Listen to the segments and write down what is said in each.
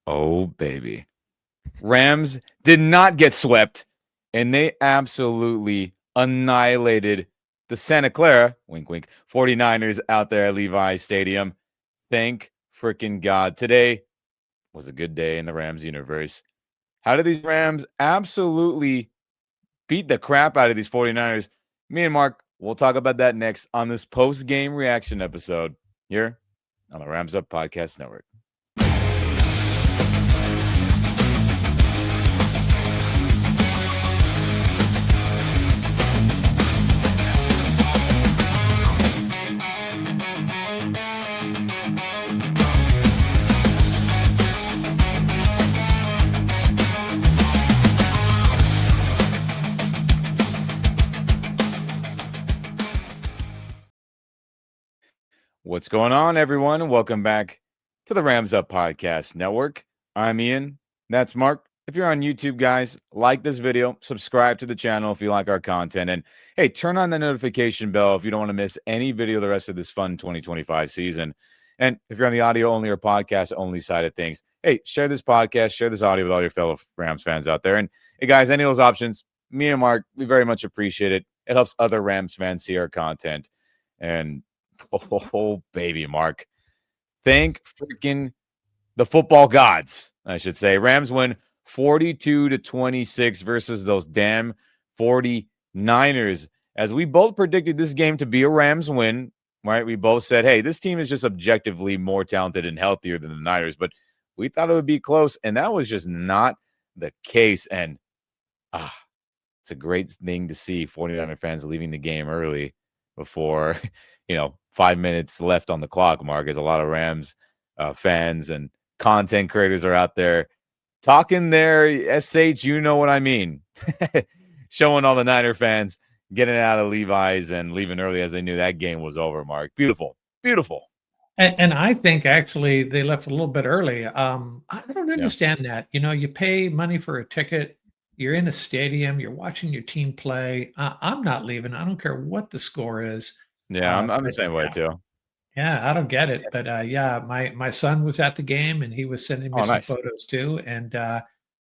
Oh, baby. Rams did not get swept, and they absolutely annihilated the Santa Clara, wink, wink, 49ers out there at Levi's Stadium. Thank freaking God. Today was a good day in the Rams universe. How did these Rams absolutely beat the crap out of these 49ers? Me and Mark, we'll talk about that next on this post-game reaction episode here on the Rams Up Podcast Network. What's going on, everyone? Welcome back to the Rams Up Podcast Network. I'm Ian. That's Mark. If you're on YouTube, guys, like this video, subscribe to the channel if you like our content, and hey, turn on the notification bell if you don't want to miss any video the rest of this fun 2025 season. And if you're on the audio only or podcast only side of things, hey, share this podcast, share this audio with all your fellow Rams fans out there. And hey, guys, any of those options, me and Mark, we very much appreciate it. It helps other Rams fans see our content. And oh, baby, Mark. Thank freaking the football gods, I should say. Rams win 42-26 versus those damn 49ers. As we both predicted this game to be a Rams win, right? We both said, hey, this team is just objectively more talented and healthier than the Niners, but we thought it would be close, and that was just not the case. And it's a great thing to see 49er fans leaving the game early before, 5 minutes left on the clock, Mark, as a lot of Rams fans and content creators are out there talking their SH, you know what I mean, showing all the Niner fans getting out of Levi's and leaving early as they knew that game was over, Mark. Beautiful, beautiful. And I think actually they left a little bit early. I don't Yeah. understand that. You pay money for a ticket, you're in a stadium, you're watching your team play. I'm not leaving. I don't care what the score is. Yeah, I'm the But same way too. yeah, I don't get it. But yeah, my son was at the game and he was sending me Oh, some nice. photos too. And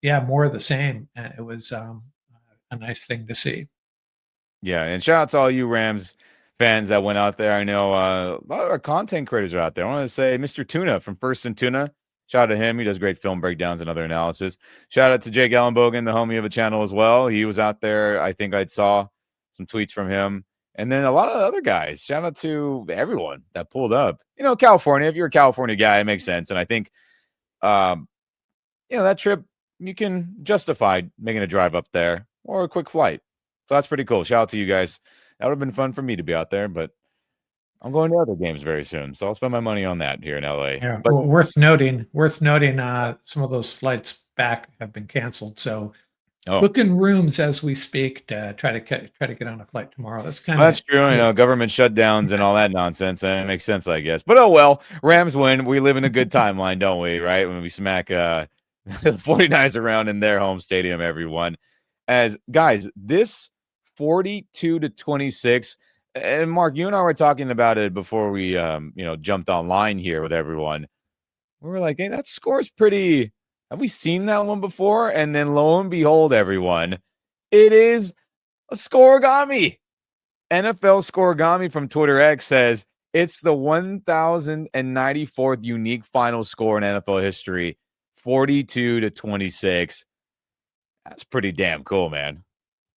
yeah, more of the same. It was a nice thing to see. Yeah, and shout out to all you Rams fans that went out there. I know a lot of our content creators are out there. I want to say Mr. Tuna from First and Tuna. Shout out to him. He does great film breakdowns and other analysis. Shout out to Jake Ellenbogen, the homie of the channel as well. He was out there. I think I saw some tweets from him. And then a lot of other guys. Shout out to everyone that pulled up. California. If you're a California guy, it makes sense. And I think, that trip, you can justify making a drive up there or a quick flight. So that's pretty cool. Shout out to you guys. That would have been fun for me to be out there, but I'm going to other games very soon. So I'll spend my money on that here in LA. Yeah, But well, worth noting, some of those flights back have been canceled. So booking rooms as we speak to try to get on a flight tomorrow. That's kind that's of true. Government shutdowns and all that nonsense. And it makes sense, I guess. But oh well, Rams win. We live in a good timeline, don't we? Right? When we smack the 49ers around in their home stadium, everyone. As guys, this 42-26. And Mark, you and I were talking about it before we jumped online here with everyone. We were like, hey, that score's pretty. Have we seen that one before? And then lo and behold, everyone, it is a scoregami. NFL scoregami from Twitter X says it's the 1094th unique final score in NFL history, 42-26. That's pretty damn cool, man.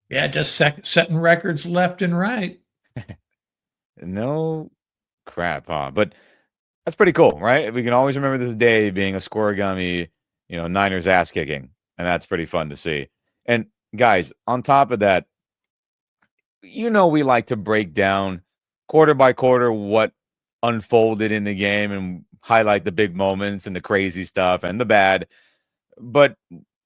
yeah, just setting records left and right. No crap, huh? But that's pretty cool, right? We can always remember this day being a scoregami, Niners ass kicking, and that's pretty fun to see. And guys, on top of that, we like to break down quarter by quarter what unfolded in the game and highlight the big moments and the crazy stuff and the bad. But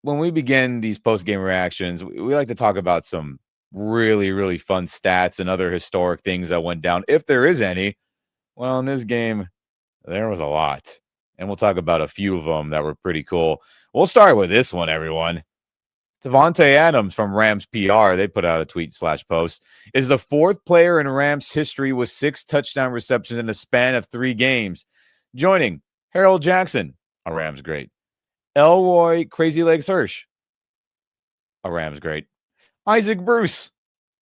when we begin these post-game reactions, we like to talk about some really, really fun stats and other historic things that went down, if there is any. Well, in this game, there was a lot. And we'll talk about a few of them that were pretty cool. We'll start with this one, everyone. Devontae Adams from Rams PR, they put out a tweet/post, is the fourth player in Rams history with 6 touchdown receptions in a span of 3 games, joining Harold Jackson, a Rams great, Elroy Crazy Legs Hirsch, a Rams great. Isaac Bruce,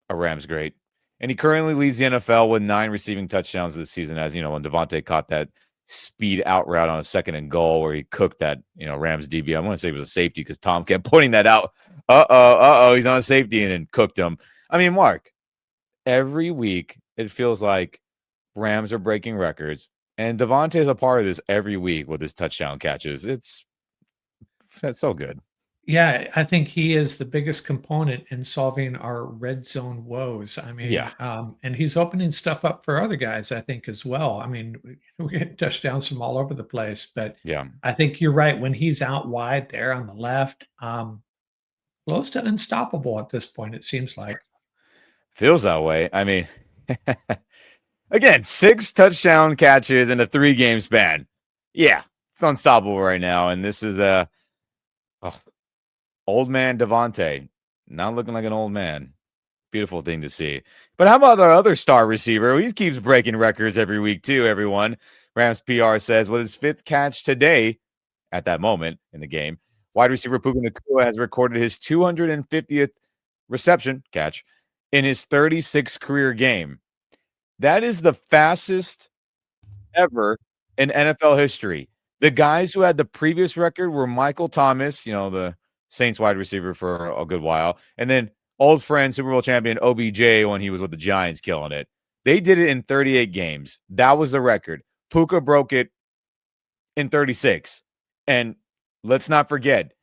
a Rams great. And he currently leads the NFL with 9 receiving touchdowns this season, as you know, when Devontae caught that speed out route on a 2nd and goal where he cooked that, Rams DB. I want to say it was a safety because Tom kept pointing that out. He's on a safety and then cooked him. I mean, Mark, every week it feels like Rams are breaking records, and Devontae is a part of this every week with his touchdown catches. That's so good. Yeah, I think he is the biggest component in solving our red zone woes. I mean, Yeah. and he's opening stuff up for other guys, I think, as well. I mean, we're getting touchdowns from all over the place, but Yeah. I think you're right. When he's out wide there on the left, close to unstoppable at this point, it seems like. Feels that way. I mean, again, 6 touchdown catches in a 3-game span. Yeah, it's unstoppable right now. And this is old man Devontae, not looking like an old man. Beautiful thing to see. But how about our other star receiver? He keeps breaking records every week too, everyone. Rams PR says with his 5th catch today, at that moment in the game, wide receiver Puka Nacua has recorded his 250th reception catch in his 36th career game. That is the fastest ever in NFL history. The guys who had the previous record were Michael Thomas, the Saints wide receiver for a good while, and then old friend Super Bowl champion OBJ when he was with the Giants killing it. They did it in 38 games. That was the record. Puka broke it in 36. And let's not forget,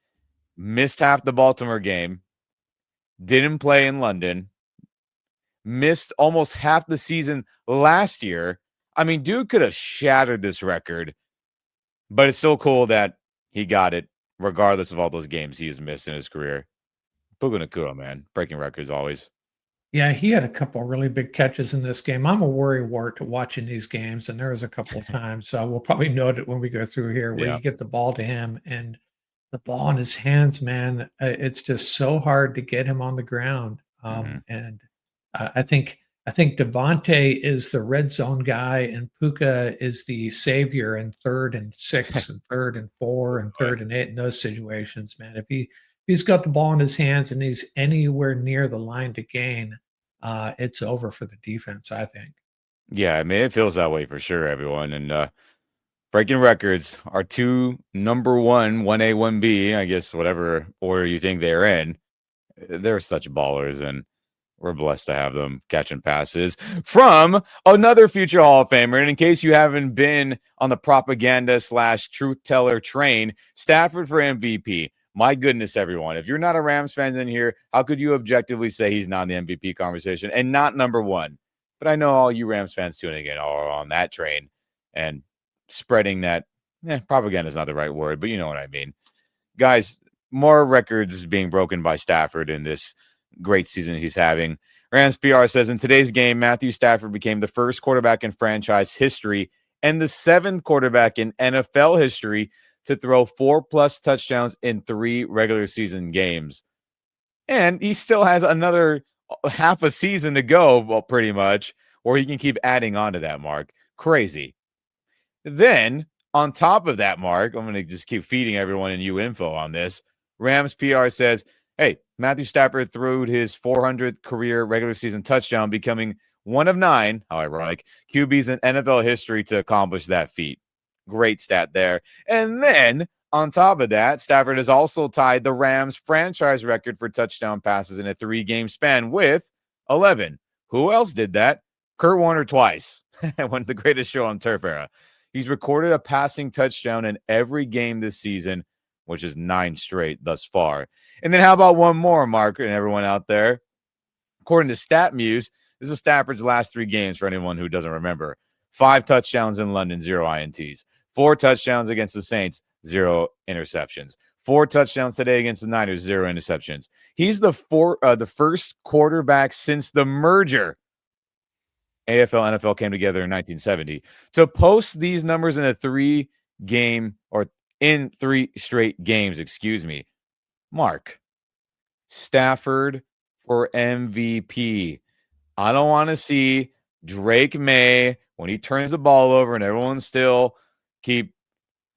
missed half the Baltimore game, didn't play in London, missed almost half the season last year. I mean, dude could have shattered this record, but it's so cool that he got it, regardless of all those games he has missed in his career. Puka Nacua, man, breaking records always. Yeah, he had a couple of really big catches in this game. I'm a worrywart to watching these games, and there was a couple of times, so we'll probably note it when we go through here, where Yeah. you get the ball to him and the ball in his hands, man, it's just so hard to get him on the ground. Mm-hmm. And I think Devontae is the red zone guy, and Puka is the savior in 3rd and 6 and 3rd and 4 and 3rd and 8 in those situations, man. If he's got the ball in his hands and he's anywhere near the line to gain, it's over for the defense, I think. Yeah, I mean, it feels that way for sure, everyone. And breaking records are 2 number 1A, 1B, I guess, whatever order you think they're in. They're such ballers, and we're blessed to have them catching passes from another future Hall of Famer. And in case you haven't been on the propaganda / truth teller train, Stafford for MVP. My goodness, everyone. If you're not a Rams fan in here, how could you objectively say he's not in the MVP conversation and not number 1? But I know all you Rams fans tuning in are on that train and spreading that. Propaganda is not the right word, but you know what I mean. Guys, more records being broken by Stafford in this great season he's having. Rams PR says in today's game, Matthew Stafford became the first quarterback in franchise history and the 7th quarterback in NFL history to throw 4+ touchdowns in 3 regular season games. And he still has another half a season to go, well, pretty much, or he can keep adding on to that mark. Crazy. Then, on top of that, Mark, I'm going to just keep feeding everyone in you info on this. Rams PR says, hey, Matthew Stafford threw his 400th career regular season touchdown, becoming one of 9, how ironic, QBs in NFL history to accomplish that feat. Great stat there. And then, on top of that, Stafford has also tied the Rams franchise record for touchdown passes in a 3-game span with 11. Who else did that? Kurt Warner twice. One of the greatest show on turf era. He's recorded a passing touchdown in every game this season, which is 9 straight thus far. And then how about one more, Mark, and everyone out there? According to StatMuse, this is Stafford's last 3 games for anyone who doesn't remember. 5 touchdowns in London, 0 INTs. 4 touchdowns against the Saints, 0 interceptions. 4 touchdowns today against the Niners, 0 interceptions. He's the first quarterback since the merger AFL NFL came together in 1970 to post these numbers in a 3-game or in 3 straight games, excuse me. Mark, Stafford for MVP. I don't want to see Drake May when he turns the ball over and everyone still keep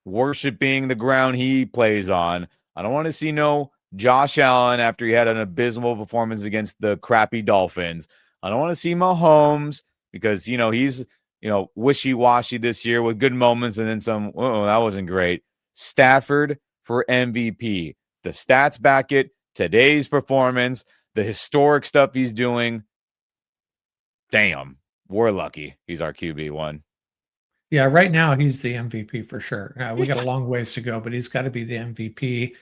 worshiping the ground he plays on. I don't want to see no Josh Allen after he had an abysmal performance against the crappy Dolphins. I don't want to see Mahomes because, he's, wishy-washy this year with good moments and then some, oh, that wasn't great. Stafford for MVP. The stats back it. Today's performance, the historic stuff he's doing. Damn, we're lucky he's our QB1. Yeah, right now he's the MVP for sure. We got a Yeah. long ways to go, but he's got to be the MVP.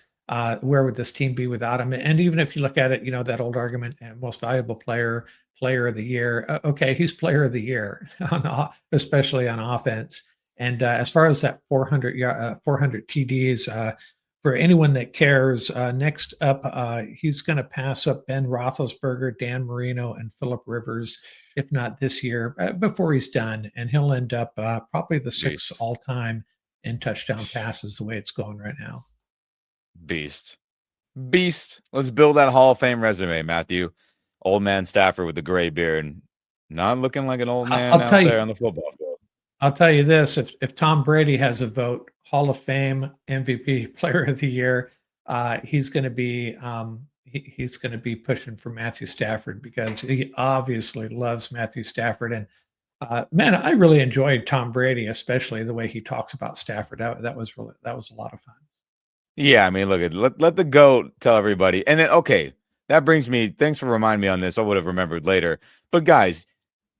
Where would this team be without him? And even if you look at it, that old argument, most valuable player, player of the year. Okay, he's player of the year, especially on offense. And as far as that 400 TDs, for anyone that cares, next up, he's going to pass up Ben Roethlisberger, Dan Marino, and Philip Rivers, if not this year, before he's done. And he'll end up probably the sixth Beast. all-time in touchdown passes the way it's going right now. Beast. Let's build that Hall of Fame resume, Matthew. Old man Stafford with the gray beard. Not looking like an old man I'll tell out there you, on the football field. I'll tell you this: if Tom Brady has a vote, Hall of Fame, MVP, Player of the Year, he's going to be he's going to be pushing for Matthew Stafford because he obviously loves Matthew Stafford. And man, I really enjoyed Tom Brady, especially the way he talks about Stafford. That was a lot of fun. Yeah, I mean, let the GOAT tell everybody. And then, okay, that brings me, thanks for reminding me on this. I would have remembered later. But guys,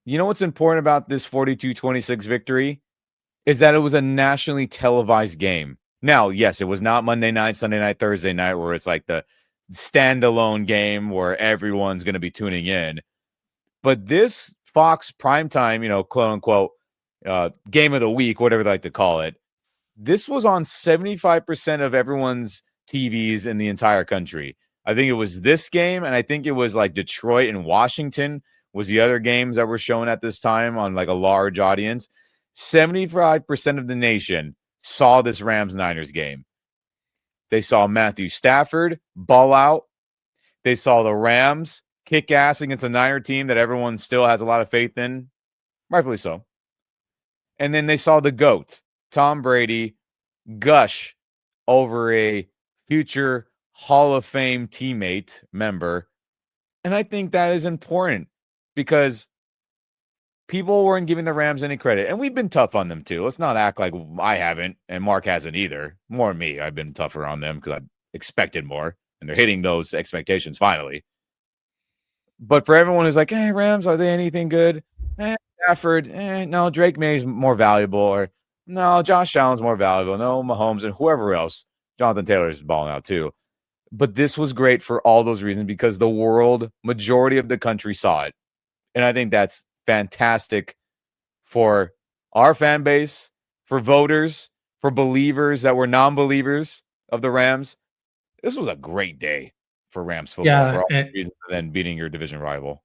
you know what's important about this 42-26 victory is that it was a nationally televised game. Now, yes, it was not Monday night, Sunday night, Thursday night, where it's like the standalone game where everyone's going to be tuning in. But this Fox primetime, quote unquote, game of the week, whatever they like to call it, this was on 75% of everyone's TVs in the entire country. I think it was this game, and I think it was like Detroit and Washington was the other games that were shown at this time on like a large audience. 75% of the nation saw this Rams-Niners game. They saw Matthew Stafford ball out. They saw the Rams kick ass against a Niner team that everyone still has a lot of faith in, rightfully so. And then they saw the GOAT, Tom Brady, gush over a future Hall of Fame teammate member. And I think that is important because people weren't giving the Rams any credit. And we've been tough on them too. Let's not act like I haven't and Mark hasn't either. More me. I've been tougher on them because I expected more. And they're hitting those expectations finally. But for everyone who's like, hey, Rams, are they anything good? Stafford, no, Drake May's more valuable. Or no, Josh Allen's more valuable. No, Mahomes and whoever else. Jonathan Taylor's balling out too. But this was great for all those reasons because the world, majority of the country saw it. And I think that's fantastic for our fan base, for voters, for believers that were non-believers of the Rams. This was a great day for Rams football for Yeah, all reasons than beating your division rival.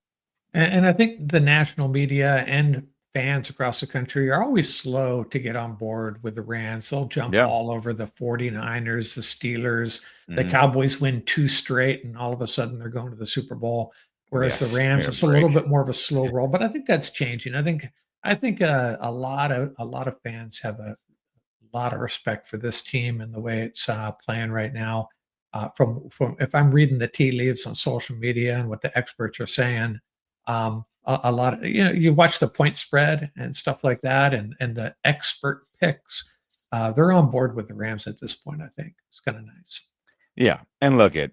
and I think the national media and fans across the country are always slow to get on board with the Rams. They'll jump Yeah. all over the 49ers, the Steelers, the Mhm. Cowboys win 2 straight, and all of a sudden they're going to the Super Bowl. Whereas the Yes. Give me Rams, a it's a little break. bit more of a slow roll, but I think that's changing. I think a lot of fans have a lot of respect for this team and the way it's playing right now. From if I'm reading the tea leaves on social media and what the experts are saying, a lot of you watch the point spread and stuff like that, and the expert picks. They're on board with the Rams at this point. I think it's kind of nice. Yeah. And look at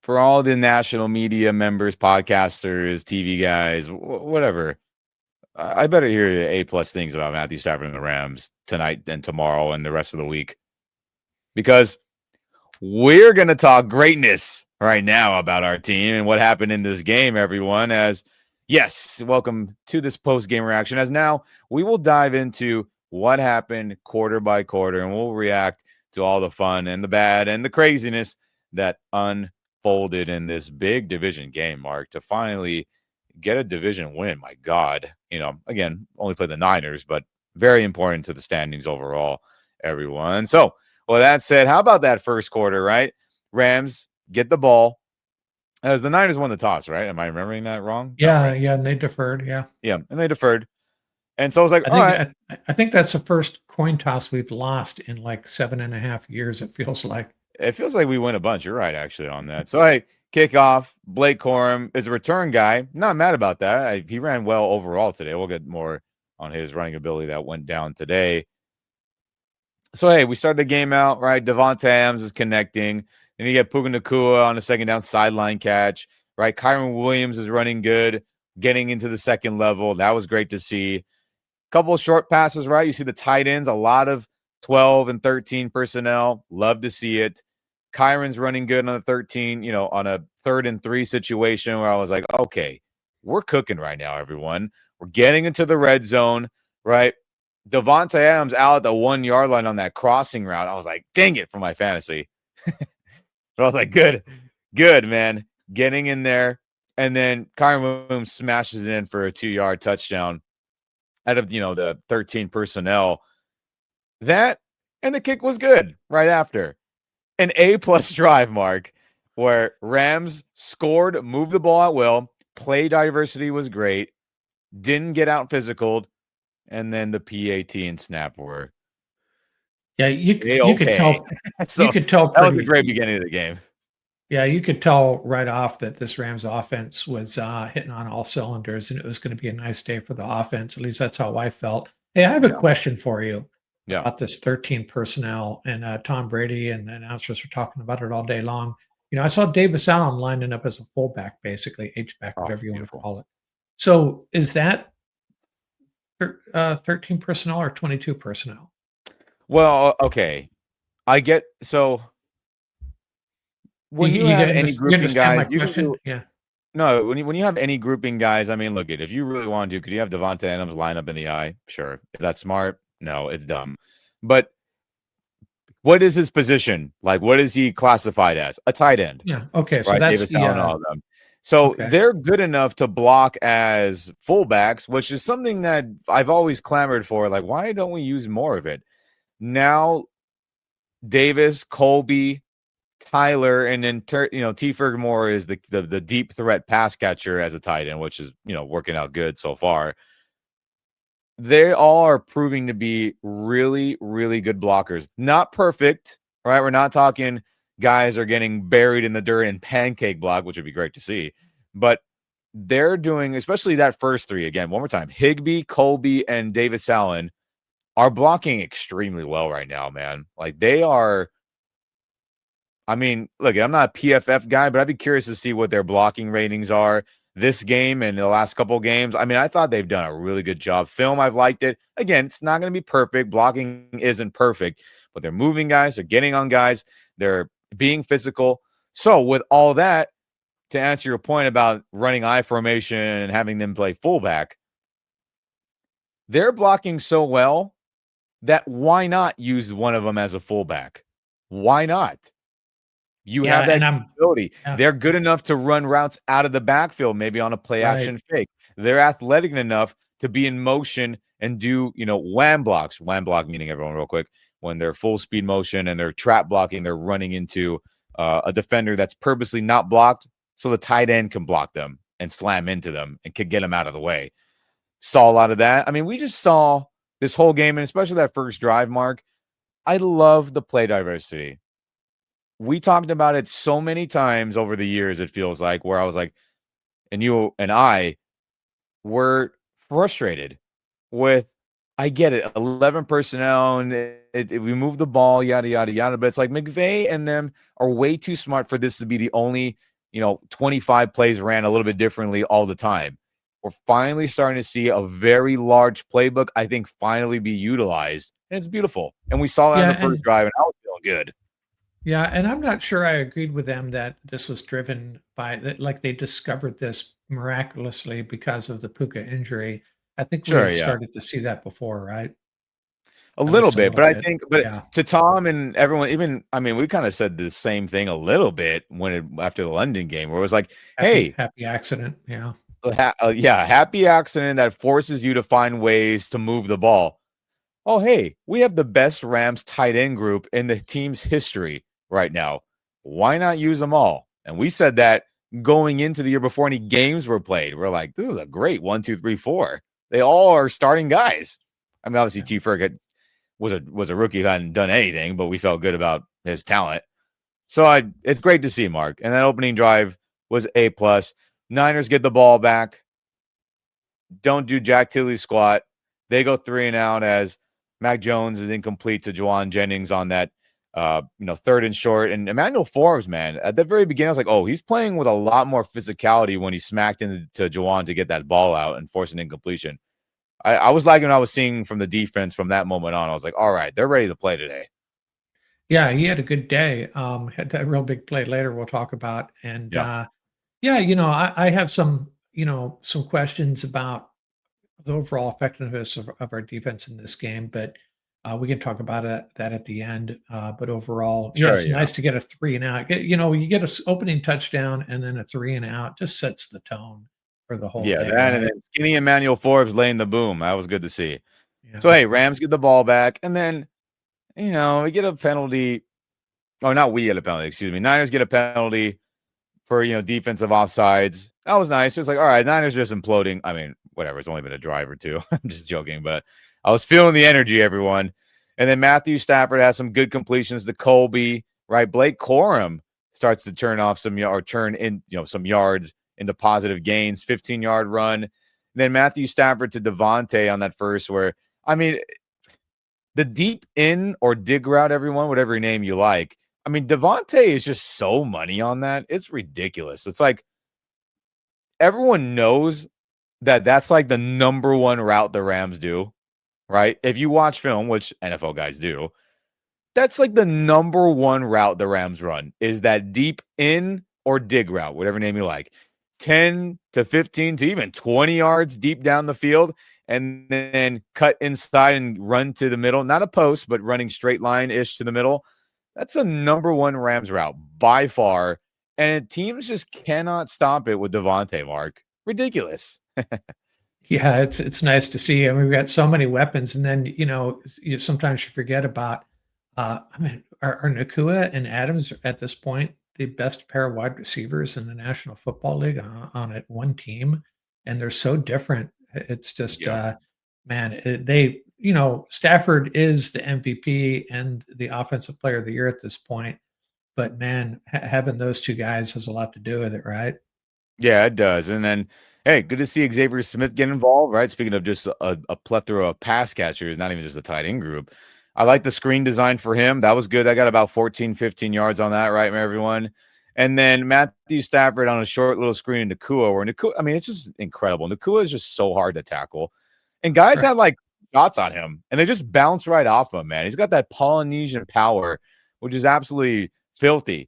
for all the national media members, podcasters, TV guys, whatever. I better hear A+ things about Matthew Stafford and the Rams tonight and tomorrow and the rest of the week because we're going to talk greatness right now about our team and what happened in this game, everyone. As yes, welcome to this post-game reaction. As now we will dive into what happened quarter by quarter and we'll react to all the fun and the bad and the craziness that unfolded in this big division game, Mark, to finally get a division win. My God, again, only play the Niners, but very important to the standings overall, everyone. So, well, that said, how about that first quarter, right? Rams get the ball as the Niners won the toss, right? Am I remembering that wrong? No, Yeah, right? yeah, and they deferred. Yeah, Yeah, and they deferred. And so I was like, I all think right. I think that's the first coin toss we've lost in like 7.5 years, it feels like. It feels like we win a bunch. You're right, actually, on that. So, hey, kickoff. Blake Corum is a return guy. Not mad about that. He ran well overall today. We'll get more on his running ability that went down today. So, hey, we start the game out, right? Devontae Adams is connecting. Then you get Puka Nacua on a second down sideline catch, right? Kyron Williams is running good, getting into the second level. That was great to see. Couple of short passes, right? You see the tight ends, a lot of 12 and 13 personnel. Love to see it. Kyron's running good on the 13, on a 3rd and 3 situation where I was like, okay, we're cooking right now, everyone. We're getting into the red zone, right? Devontae Adams out at the 1 yard line on that crossing route. I was like, dang it for my fantasy. But I was like, good, man. Getting in there. And then Kyron Williams smashes it in for a 2-yard touchdown out of, the 13 personnel. That and the kick was good right after. An A-plus drive, Mark, where Rams scored, moved the ball at will, play diversity was great, didn't get out physical, and then the PAT and snap were Yeah, you could A-okay. tell you So could tell that was a pretty great beginning of the game. yeah, you could tell right off that this Rams offense was, hitting on all cylinders, and it was gonna be a nice day for the offense, at least that's how I felt. Hey, I have a Yeah. question for you Yeah. about this 13 personnel, and, Tom Brady and the announcers were talking about it all day long. I saw Davis Allen lining up as a fullback, basically, H-back, Oh, whatever you wanna beautiful. call it. So, is that 13 personnel or 22 personnel? Well, okay. I get so You when you you have get any you grouping understand guys, my you can question? do Yeah. no, when you have any grouping guys, I mean, look it, if you really want to, could you have Devontae Adams line up in the eye? Sure. Is that smart? No, it's dumb. But what is his position? Like, what is he classified as? A tight end, Yeah, okay, so right? that's Davis the, Allen, all of them. So okay. they're good enough to block as fullbacks, which is something that I've always clamored for. Like, why don't we use more of it? Now, Davis, Colby, Tyler, and then T. Fergamore is the deep threat pass catcher as a tight end, which is working out good so far. They all are proving to be really, really good blockers. Not perfect, right? We're not talking guys are getting buried in the dirt and pancake block, which would be great to see. But they're doing, especially that first three, again, one more time. Higbee, Colby, and Davis Allen are blocking extremely well right now, man. Like they are. I mean, look, I'm not a PFF guy, but I'd be curious to see what their blocking ratings are this game and the last couple of games. I mean, I thought they've done a really good job. Film, I've liked it. Again, it's not going to be perfect. Blocking isn't perfect, but they're moving guys, they're getting on guys, they're being physical. So, with all that, to answer your point about running I formation and having them play fullback, they're blocking so well that why not use one of them as a fullback? Why not? You Yeah, have that and I'm ability. yeah, They're good enough to run routes out of the backfield, maybe on a play right. action fake. They're athletic enough to be in motion and do, wham blocks. Wham block meaning everyone real quick. When they're full speed motion and they're trap blocking, they're running into a defender that's purposely not blocked so the tight end can block them and slam into them and can get them out of the way. Saw a lot of that. I mean, we just saw this whole game, and especially that first drive, Mark. I love the play diversity. We talked about it so many times over the years, it feels like, where I was like, and you and I were frustrated with, I get it, 11 personnel, and we move the ball, yada, yada, yada. But it's like McVay and them are way too smart for this to be the only, 25 plays ran a little bit differently all the time. We're finally starting to see a very large playbook, I think, finally be utilized. And it's beautiful. And we saw that in Yeah, the first and drive, and I was feeling good. yeah, and I'm not sure I agreed with them that this was driven by that like they discovered this miraculously because of the Puka injury. I think we Sure, had yeah. started to see that before, right? A At little least a bit, little but I bit. think but Yeah. to Tom and everyone, even I mean, we kinda said the same thing a little bit when it after the London game where it was like, Happy "Hey, happy accident. Yeah. yeah, happy accident that forces you to find ways to move the ball. Oh, hey, we have the best Rams tight end group in the team's history right now. Why not use them all?" And we said that going into the year before any games were played. We're like, "This is a great 1, 2, 3, 4." They all are starting guys. I mean, obviously T. Ferg was a rookie who hadn't done anything, but we felt good about his talent. So it's great to see, Mark. And that opening drive was A plus. Niners get the ball back. Don't do Jack Tilly squat. They go 3 and out as Mac Jones is incomplete to Juwan Jennings on that, third and short. And Emmanuel Forbes, man, at the very beginning, I was like, oh, he's playing with a lot more physicality when he smacked into Juwan to get that ball out and force an incompletion. I was liking what I was seeing from the defense from that moment on. I was like, all right, they're ready to play today. Yeah, he had a good day. Had that real big play later we'll talk about. And Yeah. yeah, I have some questions about the overall effectiveness of our defense in this game, but we can talk about that at the end. But overall, yeah, Sure. it's Yeah. nice to get a 3 and out. You get a opening touchdown and then a 3 and out, just sets the tone for the whole Yeah. day, That and right? then skinny Emmanuel Forbes laying the boom. That was good to see. Yeah. So, hey, Rams get the ball back. And then, we get a penalty. Oh, not we get a penalty. Excuse me. Niners get a penalty for, defensive offsides. That was nice. It was like, all right, Niners just imploding. I mean, whatever. It's only been a drive or two. I'm just joking, but I was feeling the energy, everyone. And then Matthew Stafford has some good completions to Colby, right? Blake Corum starts to turn off some some yards into positive gains, 15-yard run. And then Matthew Stafford to Devontae on that first where, I mean, the deep in or dig route, everyone, whatever name you like. I mean, Devontae is just so money on that. It's ridiculous. It's like everyone knows that that's like the number one route the Rams do, right? If you watch film, which NFL guys do, that's like the number one route the Rams run is that deep in or dig route, whatever name you like. 10 to 15 to even 20 yards deep down the field and then cut inside and run to the middle. Not a post, but running straight line-ish to the middle. That's a number one Rams route by far. And teams just cannot stop it with Devontae, Mark. Ridiculous. Yeah, it's nice to see. I mean, we've got so many weapons, and then sometimes you forget about. I mean, are Nakua and Adams at this point the best pair of wide receivers in the National Football League on it one team, and they're so different. It's just, Yeah. man, Stafford is the MVP and the Offensive Player of the Year at this point, but man, having those two guys has a lot to do with it, right? Yeah, it does. And then, hey, good to see Xavier Smith get involved, right? Speaking of just a plethora of pass catchers, not even just a tight end group. I like the screen design for him. That was good. I got about 14, 15 yards on that, right, everyone? And then Matthew Stafford on a short little screen to Nakua, where Nakua, I mean, it's just incredible. Nakua is just so hard to tackle. And guys Right. had like shots on him, and they just bounce right off him, man. He's got that Polynesian power, which is absolutely filthy.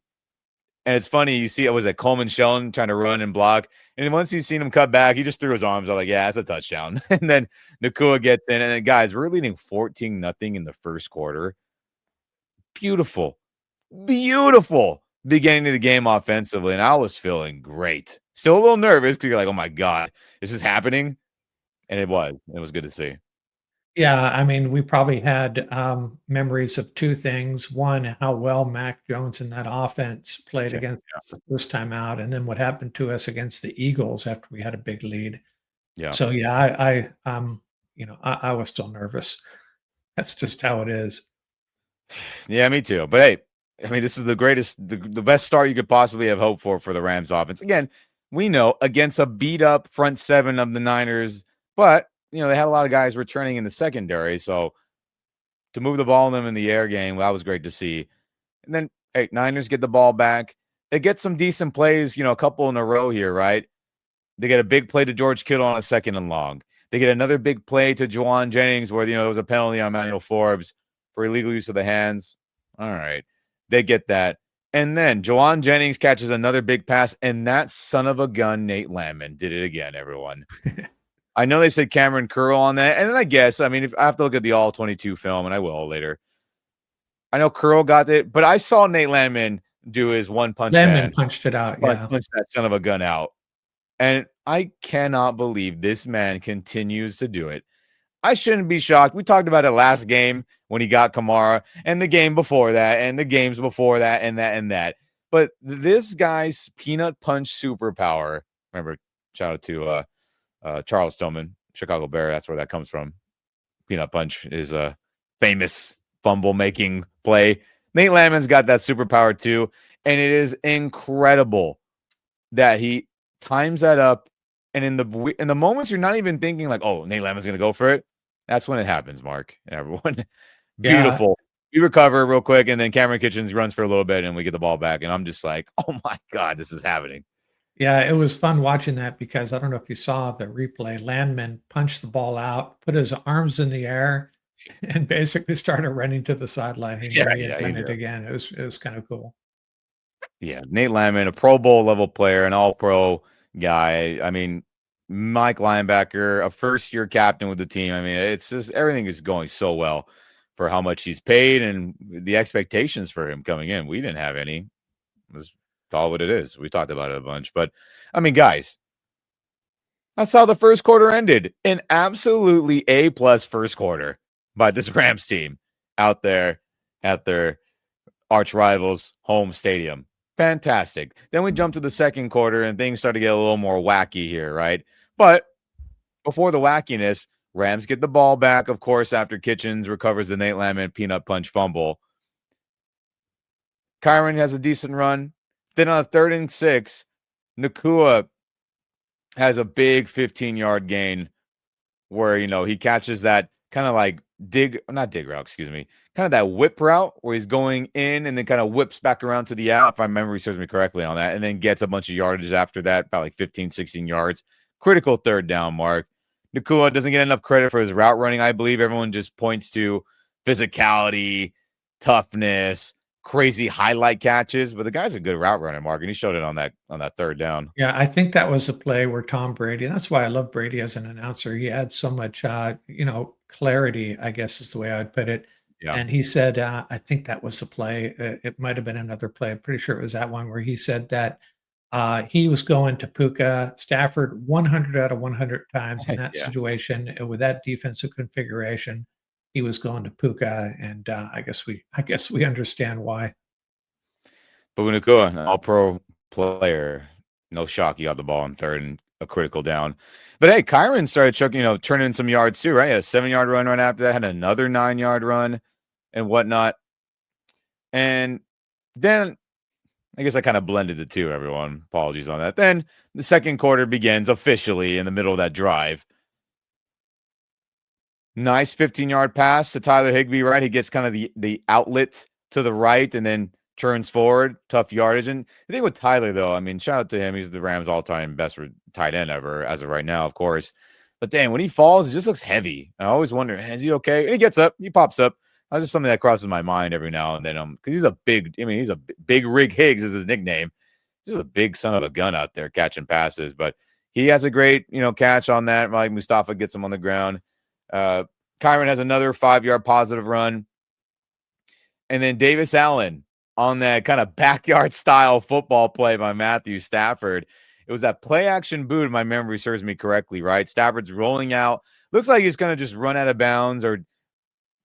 And it's funny, you see, it was Coleman Shellen trying to run and block. And once he's seen him cut back, he just threw his arms. I was like, yeah, that's a touchdown. And then Nakua gets in. And then, guys, we're leading 14-0 in the first quarter. Beautiful. Beautiful beginning of the game offensively. And I was feeling great. Still a little nervous because you're like, oh my God, this is happening. And it was. It was good to see. Yeah, I mean, we probably had memories of two things. One, how well Mac Jones and that offense played Yeah. against us the first time out, and then what happened to us against the Eagles after we had a big lead. Yeah. So yeah, I was still nervous. That's just how it is. Yeah, me too. But hey, I mean, this is the best start you could possibly have hoped for the Rams offense. Again, we know against a beat up front seven of the Niners, but they had a lot of guys returning in the secondary. So to move the ball in them in the air game, that was great to see. And then, hey, Niners get the ball back. They get some decent plays, a couple in a row here, right? They get a big play to George Kittle on a 2nd and long. They get another big play to Juwan Jennings where, there was a penalty on Emmanuel Forbes for illegal use of the hands. All right. They get that. And then Juwan Jennings catches another big pass, and that son of a gun, Nate Landman, did it again, everyone. I know they said Cameron Curl on that. And then I guess, I mean, if I have to look at the all-22 film, and I will later. I know Curl got it, but I saw Nate Landman do his one-punch Landman man. punched it out. Yeah. Punch that son of a gun out. And I cannot believe this man continues to do it. I shouldn't be shocked. We talked about it last game when he got Kamara and the game before that and the games before that and that and that. But this guy's peanut punch superpower, remember, shout out to Charles Tillman, Chicago Bear. That's where that comes from. Peanut Punch is a famous fumble making play. Nate Landman's got that superpower too, and it is incredible that he times that up. And in the moments you're not even thinking like, oh, Nate Landman's going to go for it. That's when it happens, Mark and everyone. Yeah, Beautiful. We recover real quick, and then Cameron Kitchens runs for a little bit, and we get the ball back. And I'm just like, oh my god, this is happening. yeah, it was fun watching that because I don't know if you saw the replay. Landman punched the ball out, put his arms in the air, and basically started running to the sideline. He Yeah, knew he had yeah, done it again. It was kind of cool. yeah. Nate Landman, a Pro Bowl level player, an All Pro guy. I mean, Mike linebacker, a first year captain with the team. I mean, it's just everything is going so well for how much he's paid and the expectations for him coming in. We didn't have any. Let's call it what it is. We talked about it a bunch, but I mean, guys, that's how the first quarter ended. An absolutely A plus first quarter by this Rams team out there at their arch rivals' home stadium. Fantastic. Then we jump to the second quarter and things start to get a little more wacky here, right? But before the wackiness, Rams get the ball back, of course, after Kitchens recovers the Nate Landman peanut punch fumble. Kyron has a decent run. Then on a 3rd and 6, Nakua has a big 15-yard gain where, he catches that kind of like not dig route, excuse me, kind of that whip route where he's going in and then kind of whips back around to the out, if my memory serves me correctly on that, and then gets a bunch of yardage after that, about like 15, 16 yards. Critical 3rd down, Mark. Nakua doesn't get enough credit for his route running. I believe everyone just points to physicality, toughness, crazy highlight catches, but the guy's a good route runner, Mark, and he showed it on that 3rd down. Yeah, I think that was a play where Tom Brady, that's why I love Brady as an announcer. He adds so much, clarity, I guess is the way I'd put it. Yeah. And he said, I think that was the play. It might have been another play. I'm pretty sure it was that one where he said that he was going to Puka Stafford 100 out of 100 times in that Yeah. situation with that defensive configuration. He was going to Puka, and I guess we understand why. But Nakua, an all-pro player, no shock. He got the ball in 3rd and a critical down. But hey, Kyron started turning in some yards too, right? He had a 7-yard run right after that, had another 9-yard run and whatnot. And then I guess I kind of blended the two, everyone. Apologies on that. Then the second quarter begins officially in the middle of that drive. Nice 15-yard pass to Tyler Higbee, right? He gets kind of the outlet to the right and then turns forward, tough yardage. And the thing with Tyler, though, I mean, shout out to him. He's the Rams' all-time best tight end ever as of right now, of course. But damn, when he falls, it just looks heavy. I always wonder, is he okay? And he gets up, he pops up. That's just something that crosses my mind every now and then. Because he's a big Rig Higgs is his nickname. He's a big son of a gun out there catching passes. But he has a great, catch on that. Like Mustafa gets him on the ground. Kyron has another 5-yard positive run. And then Davis Allen on that kind of backyard style football play by Matthew Stafford. It was that play action boot, if my memory serves me correctly, right? Stafford's rolling out. Looks like he's going to just run out of bounds or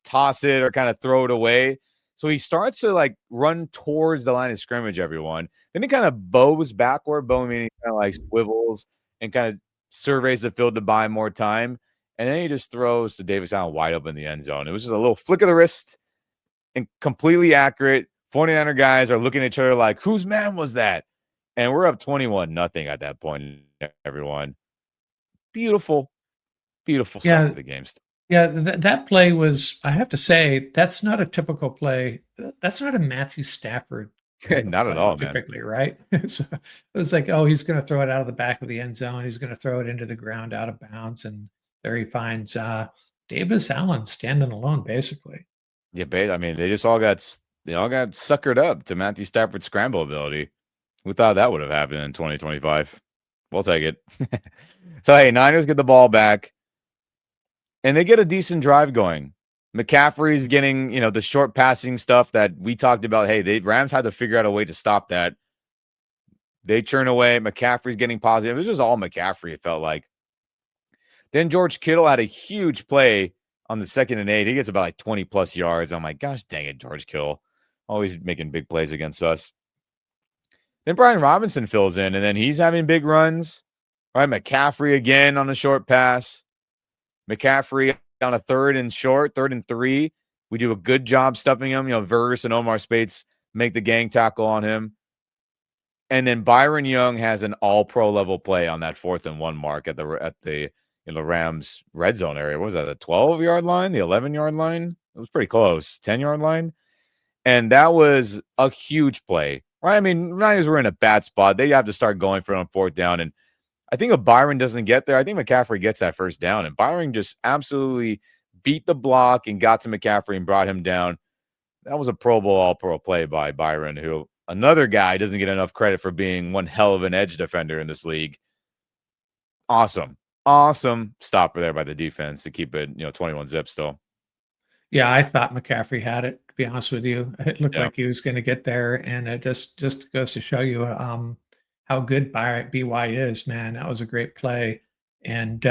toss it or kind of throw it away. So he starts to like run towards the line of scrimmage, everyone. Then he kind of bows backward, meaning kind of like swivels and kind of surveys the field to buy more time. And then he just throws to Davis Allen wide open in the end zone. It was just a little flick of the wrist and completely accurate. 49er guys are looking at each other like, whose man was that? And we're up 21-0 at that point, everyone. Beautiful, beautiful start Yeah, to the game. yeah, that play was, I have to say, that's not a typical play. That's not a Matthew Stafford kind of a Not at play all, man. typically, right? So it was like, oh, he's going to throw it out of the back of the end zone. He's going to throw it into the ground out of bounds. And there he finds Davis Allen standing alone, basically. Yeah, I mean, they all got suckered up to Matthew Stafford's scramble ability. Who thought that would have happened in 2025? We'll take it. So hey, Niners get the ball back, and they get a decent drive going. McCaffrey's getting, the short passing stuff that we talked about. Hey, Rams had to figure out a way to stop that. They turn away. McCaffrey's getting positive. It was just all McCaffrey, it felt like. Then George Kittle had a huge play on the 2nd and 8. He gets about like 20 plus yards. I'm like, gosh dang it, George Kittle. Always making big plays against us. Then Brian Robinson fills in, and then he's having big runs. Right, McCaffrey again on a short pass. McCaffrey on a 3rd and short, 3rd and 3. We do a good job stuffing him. Verse and Omar Spates make the gang tackle on him. And then Byron Young has an all-pro level play on that 4th and 1 mark at the Rams red zone area. What was that? The 12-yard line, the 11-yard line? It was pretty close. 10-yard line. And that was a huge play, right? I mean, Niners were in a bad spot. They have to start going for it on 4th down. And I think if Byron doesn't get there, I think McCaffrey gets that 1st down. And Byron just absolutely beat the block and got to McCaffrey and brought him down. That was a Pro Bowl all-pro play by Byron, who another guy doesn't get enough credit for being one hell of an edge defender in this league. Awesome stopper there by the defense to keep it, 21 zip still. Yeah, I thought McCaffrey had it, to be honest with you. It looked Yeah. like he was gonna get there, and it just goes to show you, how good BY is, man. That was a great play, and,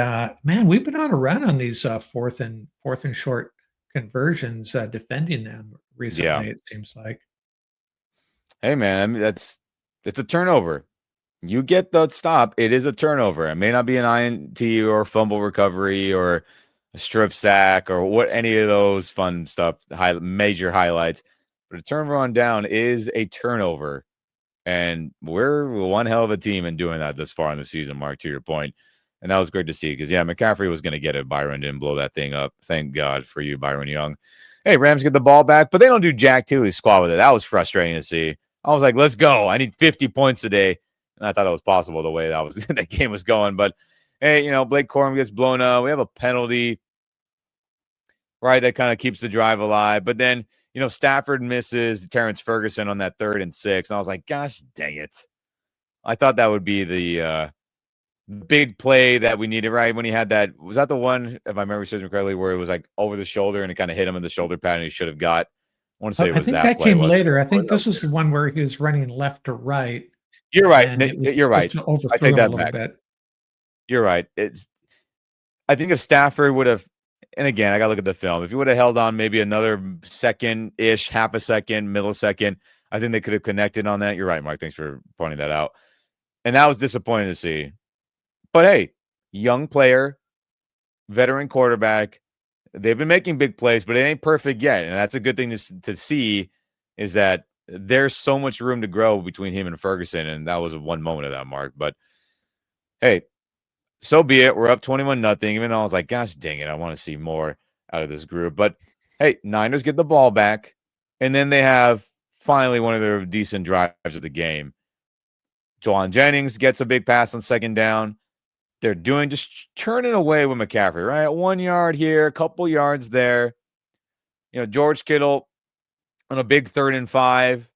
man, we've been on a run on these, 4th and short conversions, defending them Yeah. recently, it seems like. Hey, man, I mean, it's a turnover. You get the stop, it is a turnover. It may not be an INT or fumble recovery or a strip sack or what any of those fun stuff, major highlights, but a turnover on down is a turnover. And we're one hell of a team in doing that this far in the season, Mark, to your point. And that was great to see because, yeah, McCaffrey was going to get it. Byron didn't blow that thing up. Thank God for you, Byron Young. Hey, Rams get the ball back, but they don't do Jack Tilly's squad with it. That was frustrating to see. I was like, let's go. I need 50 points today. And I thought that was possible the way that game was going. But, hey, Blake Corum gets blown up. We have a penalty, right, that kind of keeps the drive alive. But then, Stafford misses Terrence Ferguson on that 3rd and 6. And I was like, gosh, dang it. I thought that would be the big play that we needed, right? When he had that, was that the one, if I remember correctly, where it was like over the shoulder and it kind of hit him in the shoulder pad and he should have got? I want to say it I was think that that play, came wasn't later. I it? Or think that was this is the later. one where he was running left to right, You're right. and it was You're right. just I overthrew take him a that little back. bit. You're right. I think if Stafford would have, and again, I got to look at the film. If he would have held on maybe another second-ish, half a second, millisecond, I think they could have connected on that. You're right, Mark. Thanks for pointing that out. And that was disappointing to see. But hey, young player, veteran quarterback. They've been making big plays, but it ain't perfect yet. And that's a good thing to see is that there's so much room to grow between him and Ferguson. And that was one moment of that, Mark. But hey, so be it. We're up 21-0, even though I was like, gosh, dang it. I want to see more out of this group. But hey, Niners get the ball back. And then they have finally one of their decent drives of the game. Jawan Jennings gets a big pass on 2nd down. They're doing just turning away with McCaffrey, right? 1 yard here, a couple yards there. George Kittle on a big 3rd and 5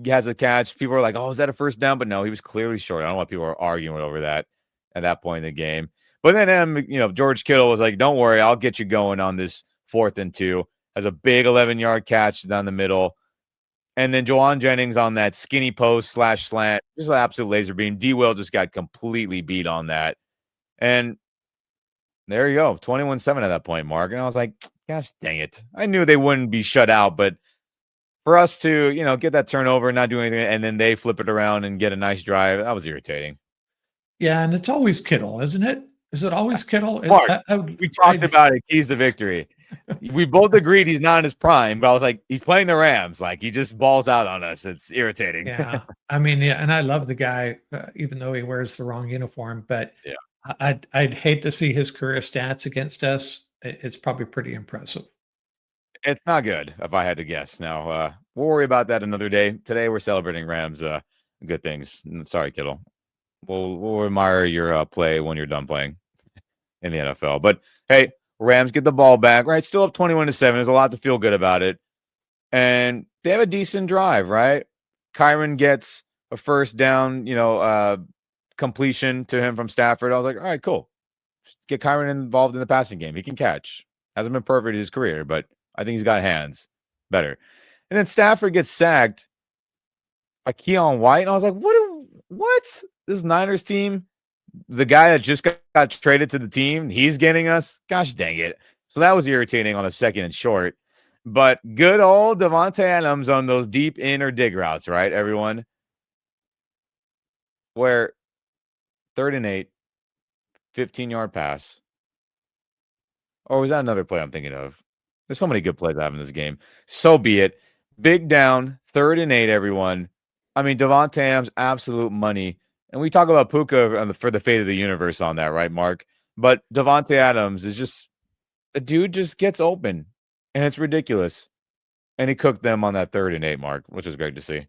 has a catch. People are like, oh, is that a 1st down? But no, he was clearly short. I don't know why people are arguing over that at that point in the game. But then, George Kittle was like, don't worry, I'll get you going on this 4th and 2. Has a big 11-yard catch down the middle. And then Jawan Jennings on that skinny post / slant, just an absolute laser beam. D. Will just got completely beat on that. And there you go, 21-7 at that point, Mark. And I was like, gosh, dang it. I knew they wouldn't be shut out, but for us to, get that turnover and not do anything, and then they flip it around and get a nice drive, that was irritating. Yeah, and it's always Kittle, isn't it? Is it always Kittle? Mark, we talked about it. Keys to victory. We both agreed he's not in his prime, but I was like, he's playing the Rams. Like, he just balls out on us. It's irritating. Yeah. I mean, yeah, and I love the guy, even though he wears the wrong uniform, but Yeah. I'd hate to see his career stats against us. It's probably pretty impressive. It's not good, if I had to guess. Now, we'll worry about that another day. Today, we're celebrating Rams good things. Sorry, Kittle. We'll admire your play when you're done playing in the NFL. But hey, Rams get the ball back, right? Still up 21-7. There's a lot to feel good about it. And they have a decent drive, right? Kyron gets a 1st down, completion to him from Stafford. I was like, all right, cool. Just get Kyron involved in the passing game. He can catch. Hasn't been perfect in his career, but I think he's got hands better. And then Stafford gets sacked by Keon White. And I was like, what? This Niners team, the guy that just got traded to the team, he's getting us? Gosh dang it. So that was irritating on a 2nd and short. But good old Devontae Adams on those deep in or dig routes, right, everyone? Where 3rd and 8, 15-yard pass. Or was that another play I'm thinking of? There's so many good plays I have in this game. So be it. Big down, 3rd and 8, everyone. I mean, Devontae Adams, absolute money. And we talk about Puka for the fate of the universe on that, right, Mark? But Devontae Adams is just a dude just gets open, and it's ridiculous. And he cooked them on that 3rd and 8 mark, which was great to see.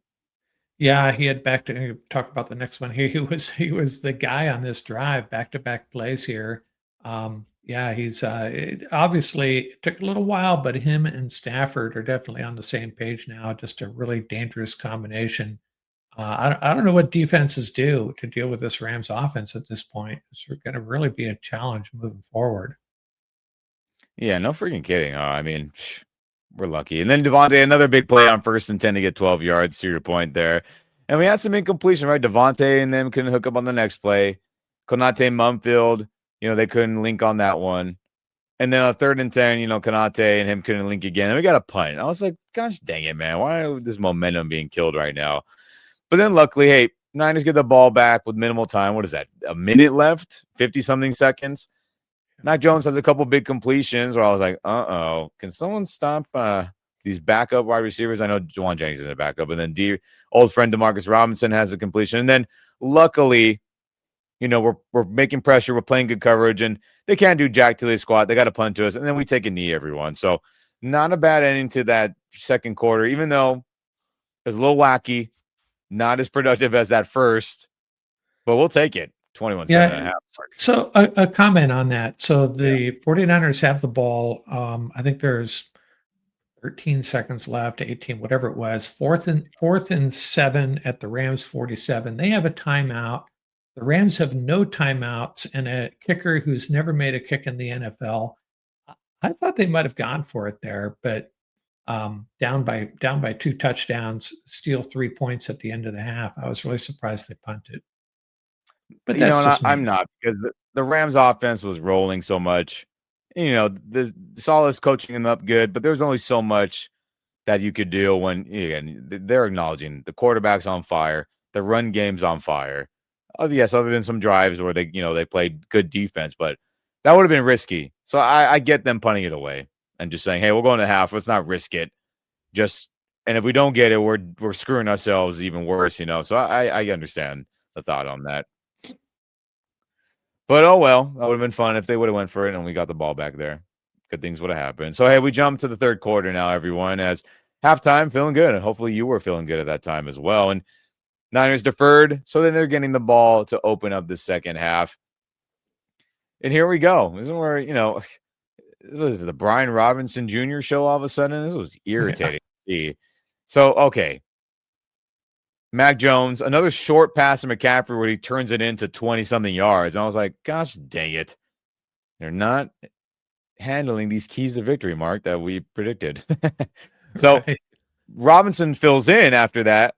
Yeah, he had back to talk about the next one here. He was the guy on this drive, back-to-back plays here. Yeah, he's obviously it took a little while, but him and Stafford are definitely on the same page now. Just a really dangerous combination. I don't know what defenses do to deal with this Rams offense at this point. It's going to really be a challenge moving forward. Yeah, no freaking kidding. I mean, we're lucky. And then Devontae, another big play on 1st and 10 to get 12 yards, to your point there. And we had some incompletion, right? Devontae and them couldn't hook up on the next play. Konate Mumfield, they couldn't link on that one. And then on 3rd and 10, Konate and him couldn't link again. And we got a punt. I was like, gosh dang it, man. Why is this momentum being killed right now? But then luckily, hey, Niners get the ball back with minimal time. What is that? A minute left? 50-something seconds? Mac Jones has a couple big completions where I was like, can someone stop these backup wide receivers? I know Juwan Jennings is a backup, and then old friend Demarcus Robinson has a completion. And then luckily, we're making pressure, we're playing good coverage, and they can't do jack till they squat. They got to punt to us, and then we take a knee, everyone. So not a bad ending to that second quarter, even though it was a little wacky, not as productive as that first, but we'll take it. 21-7 and a Yeah. half. So a comment on that. So Yeah. the 49ers have the ball. I think there's 13 seconds left, 18, whatever it was. Fourth and 7 at the Rams 47. They have a timeout. The Rams have no timeouts and a kicker who's never made a kick in the NFL. I thought they might have gone for it there, but down by 2 touchdowns, steal 3 points at the end of the half. I was really surprised they punted. But that's And just I'm me. not, because the Rams offense was rolling so much. The Saleh's coaching them up good, but there's only so much that you could do when, again, they're acknowledging the quarterback's on fire, the run game's on fire. Oh, yes, other than some drives where they played good defense, but that would have been risky. So I get them punting it away and just saying, hey, we're going to half. Let's not risk it. And if we don't get it, we're screwing ourselves even worse. So I understand the thought on that. But oh well, that would have been fun if they would have went for it and we got the ball back there. Good things would have happened. So hey, we jump to the third quarter now, everyone. As halftime, feeling good, and hopefully you were feeling good at that time as well. And Niners deferred, so then they're getting the ball to open up the second half. And here we go. This is where was it the Brian Robinson Jr. show all of a sudden? This was Yeah. irritating to see. So okay, Mac Jones, another short pass to McCaffrey where he turns it into 20-something yards. And I was like, gosh dang it. They're not handling these keys to victory, Mark, that we predicted. So Right. Robinson fills in after that,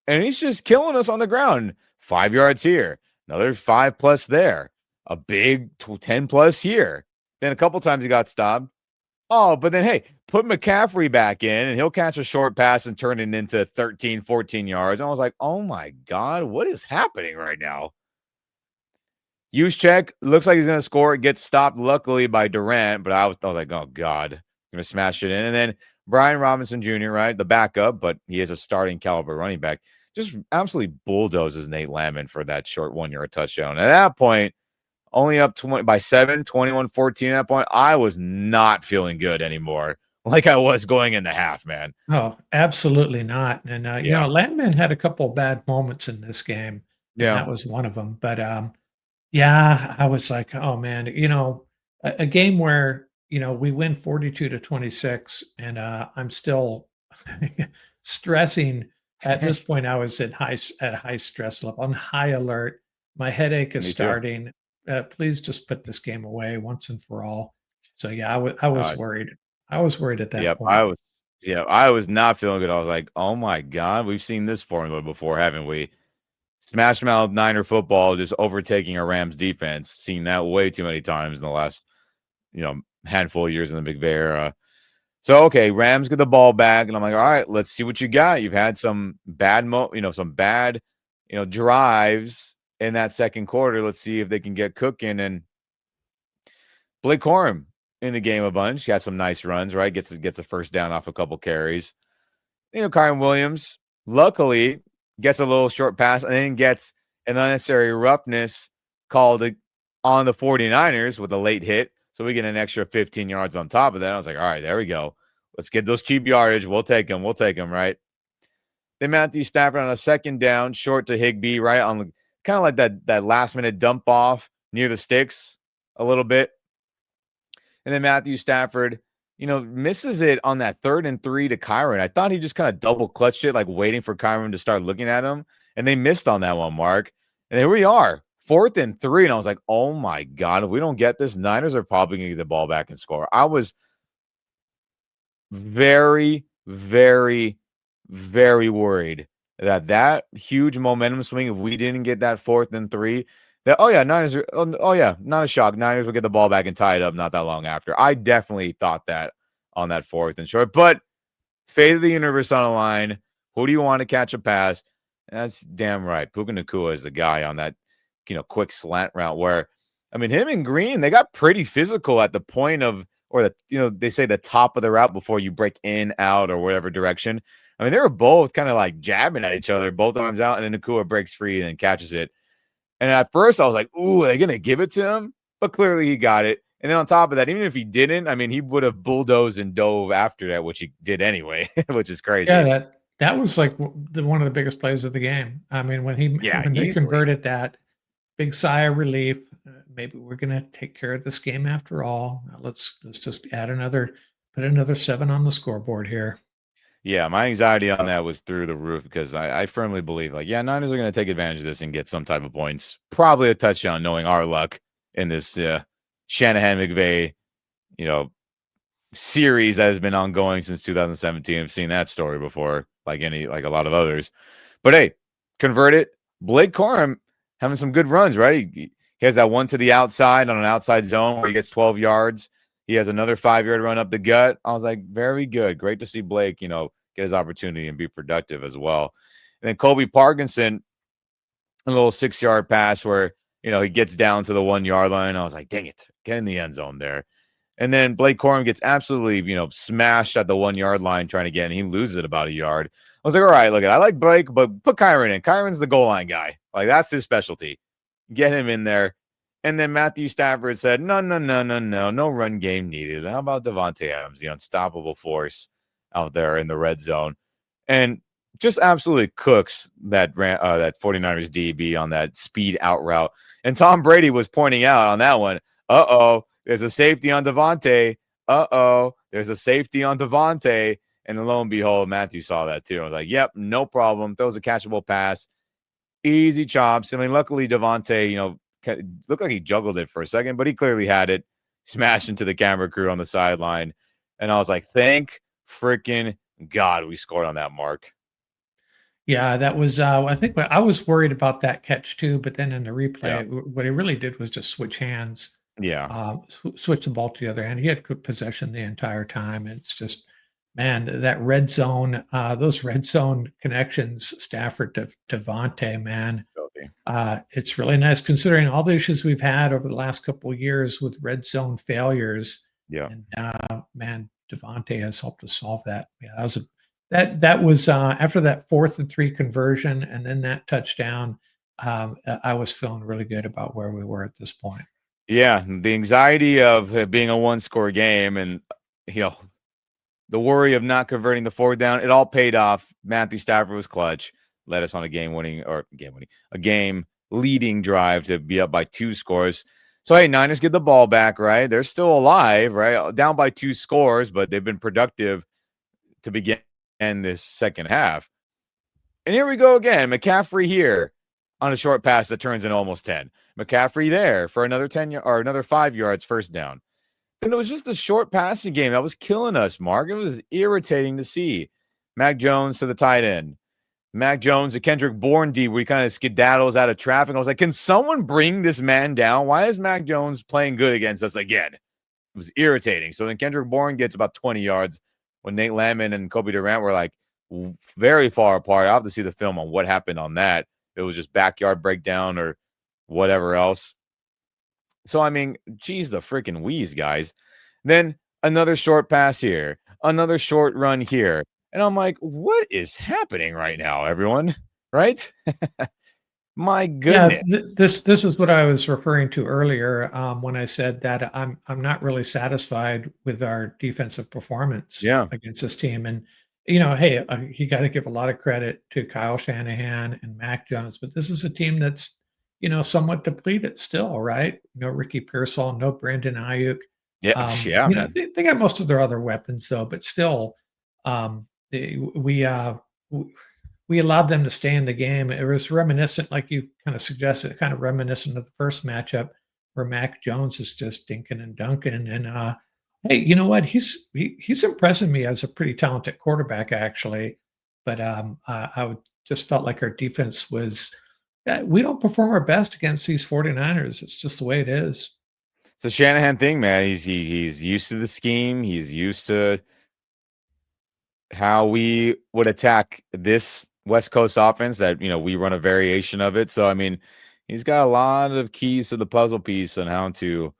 and he's just killing us on the ground. 5 yards here, another 5+ there, a big 10+ here. Then a couple times he got stopped. Oh, but then, hey, put McCaffrey back in, and he'll catch a short pass and turn it into 13, 14 yards. And I was like, oh, my God, what is happening right now? Use check. Looks like he's going to score. It gets stopped, luckily, by Durant. But I was like, oh, God, going to smash it in. And then Brian Robinson Jr., right, the backup, but he is a starting caliber running back, just absolutely bulldozes Nate Landman for that short 1-yard touchdown. At that point, only up 20 by 7, 21-14 at that point, I was not feeling good anymore like I was going in the half, man. Oh, absolutely not. And Yeah. Landman had a couple bad moments in this game, and Yeah. that was one of them. But yeah, I was like, oh man, a game where we win 42-26, and I'm still stressing. At this point, I was at high stress level, on high alert. My headache is Me too. starting. Please just put this game away once and for all. So yeah, I was Uh, worried. I was worried at that Yep, point. I was not feeling good. I was like, "Oh my god, we've seen this formula before, haven't we?" Smash mouth Niner football just overtaking a Rams defense. Seen that way too many times in the last, handful of years in the McVay era. So okay, Rams get the ball back, and I'm like, "All right, let's see what you got." You've had some bad drives in that second quarter. Let's see if they can get cooking. And Blake Corum in the game a bunch. Got some nice runs, right? Gets a first down off a couple carries. Kyren Williams, luckily, gets a little short pass and then gets an unnecessary roughness called on the 49ers with a late hit. So we get an extra 15 yards on top of that. I was like, all right, there we go. Let's get those cheap yardage. We'll take them. We'll take them, right? Then Matthew Stafford on a second down, short to Higbee, right on the kind of like that last minute dump off near the sticks a little bit. And then Matthew Stafford, misses it on that 3rd and 3 to Kyron. I thought he just kind of double clutched it, like waiting for Kyron to start looking at him. And they missed on that one, Mark. And here we are, 4th and 3. And I was like, oh my God, if we don't get this, Niners are probably going to get the ball back and score. I was very, very, very worried that huge momentum swing, if we didn't get that 4th and 3, Niners are, not a shock. Niners will get the ball back and tie it up not that long after. I definitely thought that on that 4th and short, but fate of the universe on the line. Who do you want to catch a pass? That's damn right. Puka Nacua is the guy on that, quick slant route where, him and Green, they got pretty physical at the point of, or they say the top of the route before you break in, out, or whatever direction. They were both kind of like jabbing at each other, both arms out, and then Nacua breaks free and catches it. And at first I was like, ooh, are they going to give it to him? But clearly he got it. And then on top of that, even if he didn't, he would have bulldozed and dove after that, which he did anyway, which is crazy. Yeah, that was like one of the biggest plays of the game. When they converted that, big sigh of relief. Maybe we're going to take care of this game after all. Now let's just put another 7 on the scoreboard here. Yeah, my anxiety on that was through the roof because I firmly believe, Niners are going to take advantage of this and get some type of points. Probably a touchdown, knowing our luck in this Shanahan-McVay, series that has been ongoing since 2017. I've seen that story before, like a lot of others. But hey, convert it. Blake Corum having some good runs, right? He has that one to the outside on an outside zone where he gets 12 yards. He has another 5-yard run up the gut. I was like, very good. Great to see Blake, get his opportunity and be productive as well. And then Colby Parkinson, a little 6-yard pass where, he gets down to the 1-yard line. I was like, dang it, get in the end zone there. And then Blake Corum gets absolutely, smashed at the 1-yard line trying to get in. He loses it about a yard. I was like, all right, look, I like Blake, but put Kyron in. Kyron's the goal line guy. Like, that's his specialty. Get him in there. And then Matthew Stafford said, no run game needed. How about Davante Adams, the unstoppable force out there in the red zone? And just absolutely cooks that 49ers DB on that speed out route. And Tom Brady was pointing out on that one, there's a safety on Davante. There's a safety on Davante. And lo and behold, Matthew saw that too. I was like, yep, no problem. Throws a catchable pass. Easy chops. Luckily, Davante, looked like he juggled it for a second, but he clearly had it. Smashed into the camera crew on the sideline. And I was like, thank freaking God we scored on that, Mark. Yeah, that was, I think I was worried about that catch too, but then in the replay, what he really did was just switch hands. Yeah. Switch the ball to the other hand. He had good possession the entire time. And it's just, man, that red zone, those red zone connections, Stafford to Davante, man. It's really nice considering all the issues we've had over the last couple of years with red zone failures. Yeah. And man, Davante has helped us solve that. Yeah, that was after that 4th and 3 conversion and then that touchdown. I was feeling really good about where we were at this point. Yeah, the anxiety of it being a 1-score game and the worry of not converting the 4th down, it all paid off. Matthew Stafford was clutch, led us on a game-leading drive to be up by 2 scores. So hey, Niners get the ball back, right? They're still alive, right? Down by 2 scores, but they've been productive to begin this second half. And here we go again. McCaffrey here on a short pass that turns into almost 10. McCaffrey there for another 10 or another 5 yards first down. And it was just a short passing game that was killing us, Mark. It was irritating to see. Mac Jones to the tight end. Mac Jones to Kendrick Bourne D, where he kind of skedaddles out of traffic. I was like, can someone bring this man down? Why is Mac Jones playing good against us again? It was irritating. So then Kendrick Bourne gets about 20 yards when Nate Landman and Kobe Durant were like very far apart. I'll have to see the film on what happened on that. It was just backyard breakdown or whatever else. So, I mean, geez, the freaking wheeze, guys. Then another short pass here, another short run here. And I'm like, what is happening right now, everyone? Right? My Yeah, goodness. this is what I was referring to earlier, when I said that I'm not really satisfied with our defensive performance Yeah. against this team. And hey, you got to give a lot of credit to Kyle Shanahan and Mac Jones, but this is a team that's somewhat depleted still, right? No Ricky Pearsall, no Brandon Ayuk. Yeah. Yeah, man. They got most of their other weapons though, but still, they, we allowed them to stay in the game. It was reminiscent, like you kind of suggested, kind of reminiscent of the first matchup where Mac Jones is just dinking and dunking. And hey, you know what? He's impressing me as a pretty talented quarterback, actually. But I just felt like our defense was. We don't perform our best against these 49ers. It's just the way it is. It's a Shanahan thing, man. He's used to the scheme. He's used to how we would attack this West Coast offense that, we run a variation of it. So, I mean, he's got a lot of keys to the puzzle piece on how to,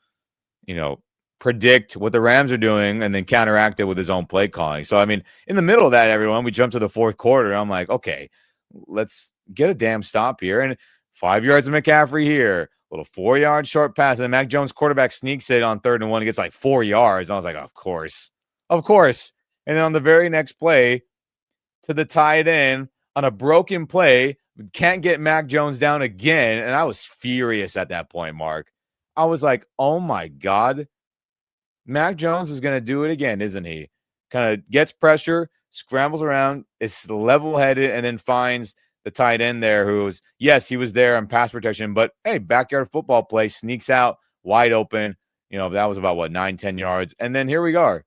you know, predict what the Rams are doing and then counteract it with his own play calling. So, I mean, in the middle of that, everyone, we jump to the fourth quarter. I'm like, okay, let's get a damn stop here. And 5 yards of McCaffrey here, a little 4 yard short pass. And then Mac Jones quarterback sneaks it on 3rd and 1 and gets like 4 yards. I was like, of course. Of course. And then on the very next play, to the tight end on a broken play, can't get Mac Jones down again. And I was furious at that point, Mark. I was like, oh my God, Mac Jones is going to do it again, isn't he? Kind of gets pressure, scrambles around, is level headed, and then finds the tight end there who's, yes, he was there on pass protection, but hey, backyard football play, sneaks out wide open. That was about 9-10 yards. And then here we are,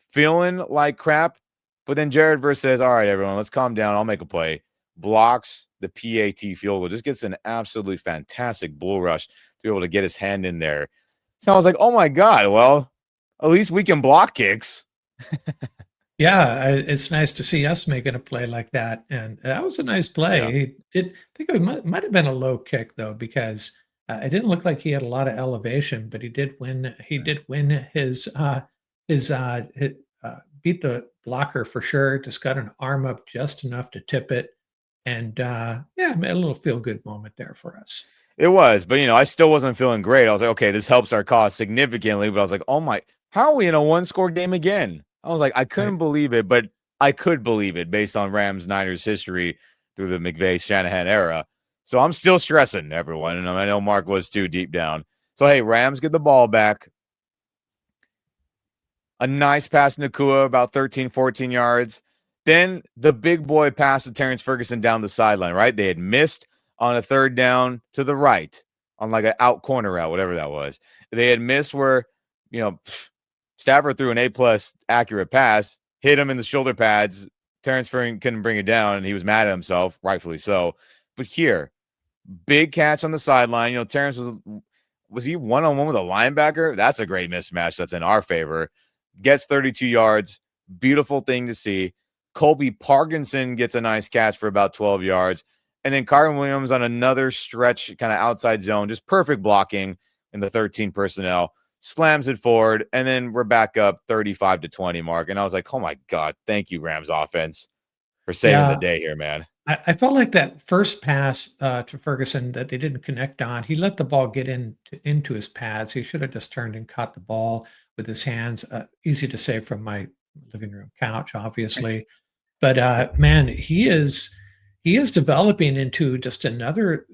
feeling like crap. But then Jared Verse says, all right, everyone, let's calm down. I'll make a play. Blocks the PAT field goal. Just gets an absolutely fantastic bull rush to be able to get his hand in there. So I was like, oh my God, well, at least we can block kicks. Yeah, it's nice to see us making a play like that, and that was a nice Yeah. play. I think it might have been a low kick though, because it didn't look like he had a lot of elevation, but he did win. He did win beat the blocker for sure. Just got an arm up just enough to tip it, and yeah, made a little feel good moment there for us. It was, but I still wasn't feeling great. I was like, okay, this helps our cause significantly. But I was like, oh my, how are we in a 1-score game again? I was like, I Right? couldn't believe it, but I could believe it based on Rams Niners history through the McVay Shanahan era. So I'm still stressing everyone. And I know Mark was too deep down. So hey, Rams get the ball back. A nice pass to Nakua, about 13, 14 yards. Then the big boy pass to Terrence Ferguson down the sideline, right? They had missed on a 3rd down to the right on like an out corner route, whatever that was. They had missed where, you know, Stafford threw an A-plus accurate pass, hit him in the shoulder pads. Terrence Ferguson couldn't bring it down, and he was mad at himself, rightfully so. But here, big catch on the sideline. Terrence was he one-on-one with a linebacker? That's a great mismatch. That's in our favor. Gets 32 yards. Beautiful thing to see. Colby Parkinson gets a nice catch for about 12 yards. And then Kyron Williams on another stretch, kind of outside zone, just perfect blocking in the 13 personnel, slams it forward. And then we're back up 35-20, Mark. And I was like, oh my God, thank you, Rams offense, for saving the Yeah, day here, man. I felt like that first pass to Ferguson that they didn't connect on. He let the ball get into his pads. He should have just turned and caught the ball with his hands. Easy to say from my living room couch, obviously, but man, he is developing into just another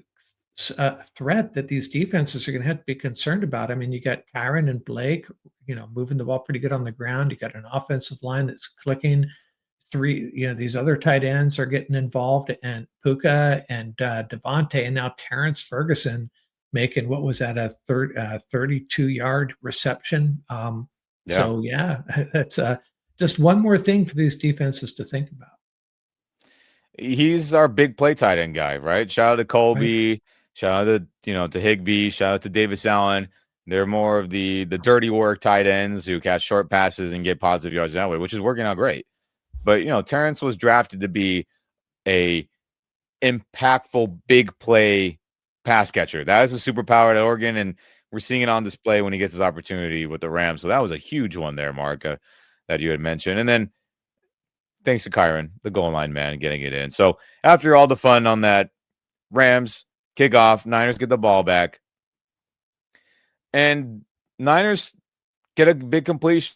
threat that these defenses are going to have to be concerned about. I mean, you got Kyron and Blake, moving the ball pretty good on the ground. You got an offensive line that's clicking. These other tight ends are getting involved, and Puka and Devontae, and now Terrence Ferguson making, what was that, a 32-yard reception. Yeah. So yeah, that's just one more thing for these defenses to think about. He's our big play tight end guy, right? Shout out to Right? Colby. Shout out to Higbee. Shout out to Davis Allen. They're more of the dirty work tight ends who catch short passes and get positive yards that way, which is working out great. But Terrence was drafted to be a impactful big play pass catcher. That is a superpower at Oregon, and we're seeing it on display when he gets his opportunity with the Rams. So that was a huge one there, Mark, that you had mentioned. And then thanks to Kyron, the goal line man, getting it in. So after all the fun on that, Rams kick off, Niners get the ball back, and Niners get a big completion,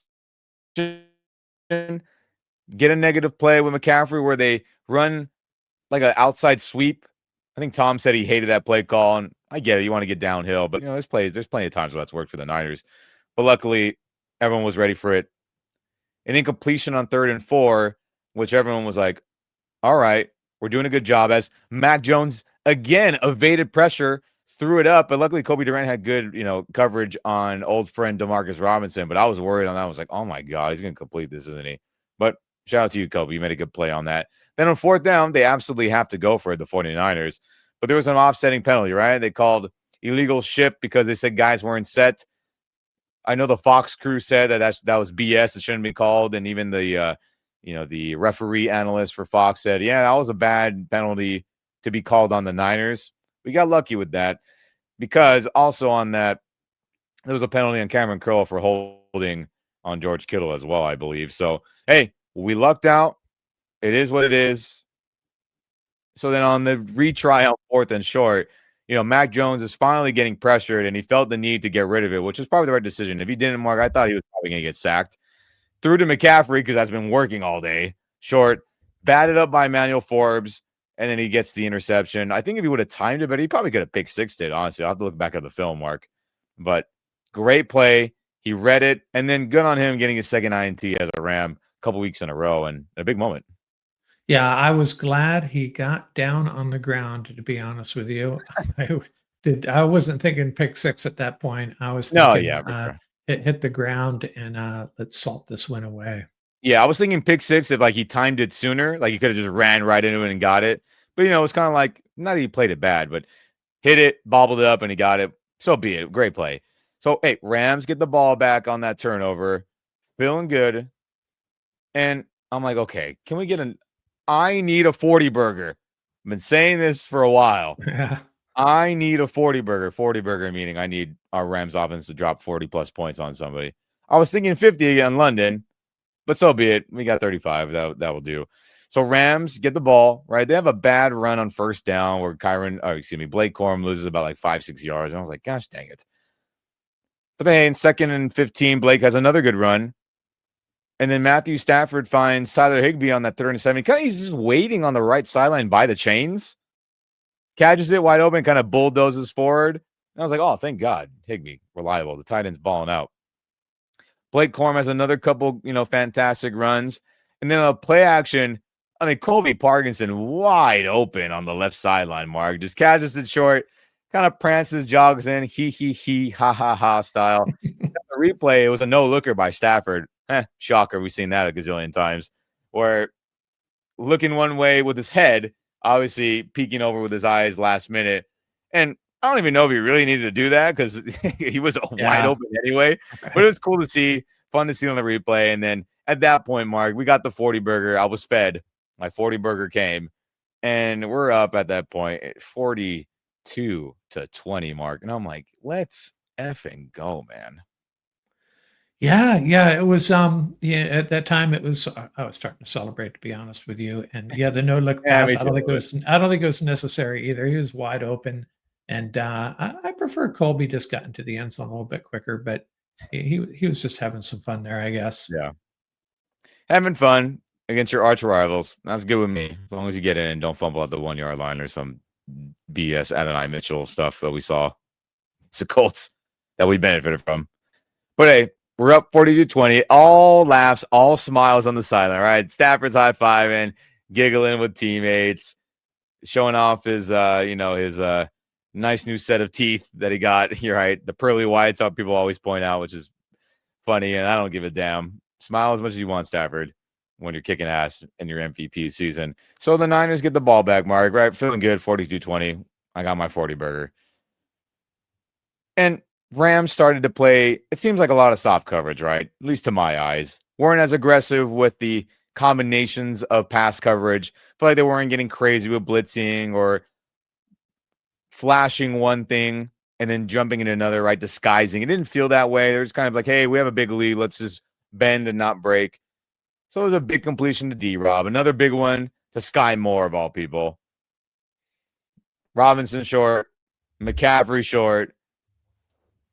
get a negative play with McCaffrey where they run like an outside sweep. I think Tom said he hated that play call, and I get it. You want to get downhill, but there's plenty of times where that's worked for the Niners. But luckily, everyone was ready for it. An incompletion on 3rd and 4, which everyone was like, all right, we're doing a good job. As Mac Jones again evaded pressure, threw it up, but luckily Kobe Durant had good, coverage on old friend Demarcus Robinson. But I was worried on that. I was like, oh my God, he's gonna complete this, isn't he? But shout out to you, Kobe. You made a good play on that. Then on 4th down, they absolutely have to go for it, the 49ers. But there was an offsetting penalty, right? They called illegal shift because they said guys weren't set. I know the Fox crew said that was BS. It shouldn't be called. And even the the referee analyst for Fox said, yeah, that was a bad penalty to be called on the Niners. We got lucky with that because also on that, there was a penalty on Cameron Curl for holding on George Kittle as well, I believe. So, hey, we lucked out. It is what it is. So then on the retry on 4th and short, Mac Jones is finally getting pressured, and he felt the need to get rid of it, which was probably the right decision. If he didn't, Mark, I thought he was probably going to get sacked. Threw to McCaffrey because that's been working all day. Short, batted up by Emmanuel Forbes, and then he gets the interception. I think if he would have timed it, but he probably could have pick sixed it, honestly. I'll have to look back at the film, Mark. But great play. He read it, and then good on him getting his second INT as a Ram a couple weeks in a row, and a big moment. Yeah, I was glad he got down on the ground, to be honest with you. I wasn't thinking pick six at that point. I was No, thinking, yeah, for sure. hit the ground and, let's salt this win away. Yeah, I was thinking pick six if he timed it sooner, he could have just ran right into it and got it. But it's kind of like not that he played it bad, but hit it, bobbled it up, and he got it. So be it. Great play. So hey, Rams get the ball back on that turnover, feeling good. And I'm like, okay, can we get I need a 40 burger. I've been saying this for a while. Yeah. I need a 40 burger. 40 burger meaning I need our Rams offense to drop 40 plus points on somebody. I was thinking 50 in London, but so be it. We got 35. That will do. So Rams get the ball, right? They have a bad run on 1st down where Blake Corum loses about 5-6 yards. And I was like, gosh, dang it. But then in 2nd and 15, Blake has another good run. And then Matthew Stafford finds Tyler Higbee on that 3rd and 7. He's just waiting on the right sideline by the chains. Catches it wide open, kind of bulldozes forward. And I was like, oh, thank God. Higbee, reliable. The tight end's balling out. Blake Corum has another couple, fantastic runs. And then a play action. Colby Parkinson wide open on the left sideline, Mark. Just catches it short, kind of prances, jogs in, he, ha, ha, ha style. The replay, it was a no-looker by Stafford. Shocker. We've seen that a gazillion times. Where looking one way with his head, obviously peeking over with his eyes last minute. And I don't even know if he really needed to do that because he was wide open anyway. But it was cool to see, fun to see on the replay. And then at that point, Mark, we got the 40 burger. I was fed. My 40 burger came. And we're up at that point at 42-20, Mark. And I'm like, let's effing go, man. Yeah, it was, at that time, it was, I was starting to celebrate, to be honest with you, and, yeah, the no-look pass, I don't think it was necessary either. He was wide open, and, I prefer Colby just got into the end zone a little bit quicker, but he was just having some fun there, I guess. Yeah. Having fun against your arch rivals. That's good with me. As long as you get in and don't fumble at the 1 yard line or some BS Adonai Mitchell stuff that we saw. It's the Colts that we benefited from. But hey, we're up 42-20. All laughs, all smiles on the sideline, right? Stafford's high-fiving, giggling with teammates, showing off his nice new set of teeth that he got. You're right. The pearly whites, how people always point out, which is funny, and I don't give a damn. Smile as much as you want, Stafford, when you're kicking ass in your MVP season. So the Niners get the ball back, Mark, right? Feeling good, 42-20. I got my 40 burger. And Rams started to play, it seems like a lot of soft coverage, right? At least to my eyes. Weren't as aggressive with the combinations of pass coverage. Feel like they weren't getting crazy with blitzing or flashing one thing and then jumping into another, right? Disguising. It didn't feel that way. There's kind of like, hey, we have a big lead. Let's just bend and not break. So it was a big completion to D-Rob. Another big one to Sky Moore, of all people. Robinson short, McCaffrey short.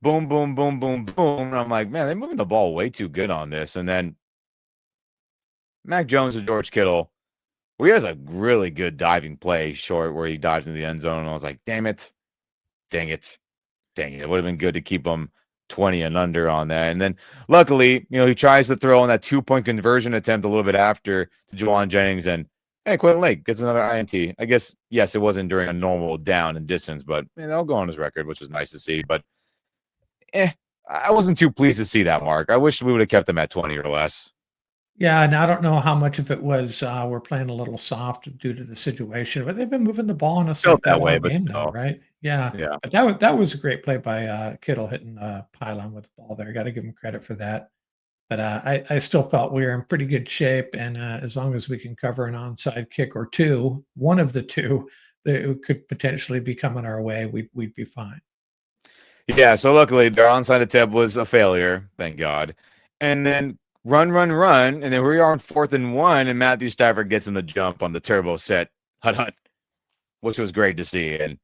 Boom, boom, boom, boom, boom. And I'm like, man, they're moving the ball way too good on this. And then Mac Jones and George Kittle, he has a really good diving play short where he dives into the end zone. And I was like, damn it. Dang it. Dang it. It would have been good to keep him 20 and under on that. And then luckily, he tries to throw in that 2-point conversion attempt a little bit after to Juwan Jennings. And hey, Quentin Lake gets another INT. I guess, yes, it wasn't during a normal down and distance, but that'll go on his record, which was nice to see. But I wasn't too pleased to see that, Mark. I wish we would have kept them at 20 or less. Yeah, and I don't know how much of it was, we're playing a little soft due to the situation, but they've been moving the ball on us Felt like that that all way, but game now, still. right? Yeah, Yeah. but that was a great play by, Kittle hitting the pylon with the ball there, gotta give him credit for that. But, I still felt we were in pretty good shape, and, as long as we can cover an onside kick or 2, one of the 2 that could potentially be coming our way, we'd be fine. Yeah, so luckily their onside attempt was a failure, thank God. And then run, and then we are on 4th and 1, and Matthew Stafford gets him the jump on the turbo set, hut, which was great to see. And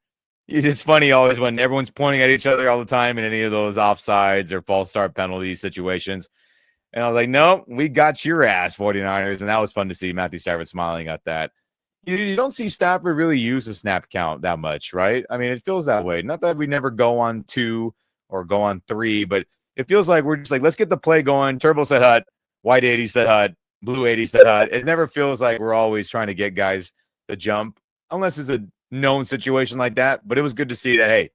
it's funny always when everyone's pointing at each other all the time in any of those offsides or false start penalty situations. And I was like, no, we got your ass, 49ers. And that was fun to see Matthew Stafford smiling at that. You don't see Stafford really use a snap count that much, right? I mean, it feels that way. Not that we never go on 2 or go on 3, but it feels like we're just like, let's get the play going. Turbo set hut, white 80 set hut, blue 80 set hut. It never feels like we're always trying to get guys to jump unless it's a known situation like that. But it was good to see that, hey,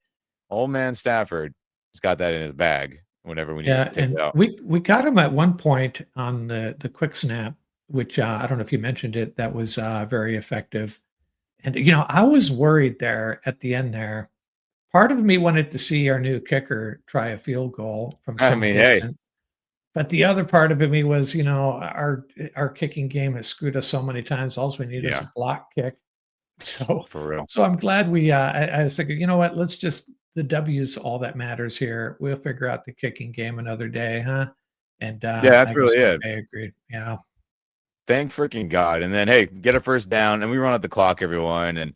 old man Stafford has got that in his bag whenever we need to Yeah, take it and out. we got him at one point on the quick snap, which, I don't know if you mentioned it, that was, very effective. And, I was worried there at the end there. Part of me wanted to see our new kicker try a field goal from I some mean, hey, distance, but the other part of me was, our kicking game has screwed us so many times, alls we need is yeah, a block kick. So for real. so I'm glad I was thinking, "You know what? Let's just the W's all that matters here. We'll figure out the kicking game another day, huh?" And, Yeah, that's I guess really it. McVay agreed. Yeah. Thank freaking God. And then, hey, get a first down, and we run out the clock, everyone. And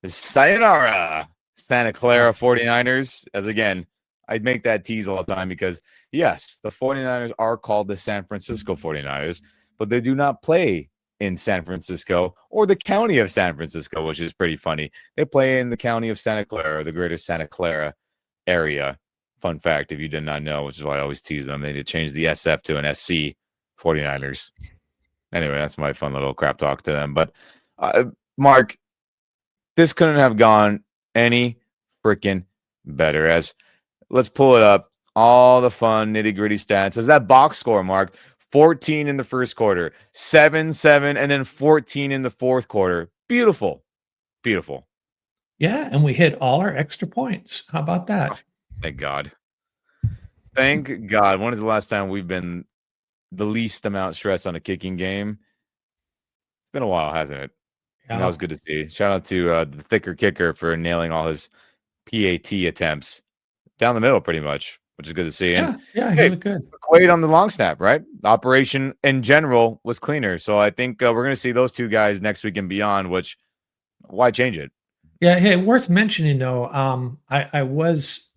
sayonara, Santa Yeah. Clara 49ers. As again, I'd make that tease all the time because, yes, the 49ers are called the San Francisco 49ers, but they do not play in San Francisco or the county of San Francisco, which is pretty funny. They play in the county of Santa Clara, the greater Santa Clara area. Fun fact, if you did not know, which is why I always tease them, they need to change the SF to an SC 49ers. Anyway, that's my fun little crap talk to them. But Mark, this couldn't have gone any freaking better. As let's pull it up, all the fun nitty gritty stats. As that box score, Mark, 14 in the first quarter, 7-7, and then 14 in the fourth quarter. Beautiful, beautiful. Yeah, and we hit all our extra points. How about Oh, that? thank God. Thank God. When is the last time we've been the least amount stressed on a kicking game? It's been a while, hasn't it? And that Yeah. was good to see. Shout out to the thicker kicker for nailing all his PAT attempts down the middle, pretty much, which is good to see. And Yeah, yeah, he hey, looked good. McQuaid on the long snap, right? The operation in general was cleaner. So I think we're going to see those two guys next week and beyond, which why change it? Yeah, hey, worth mentioning though, I was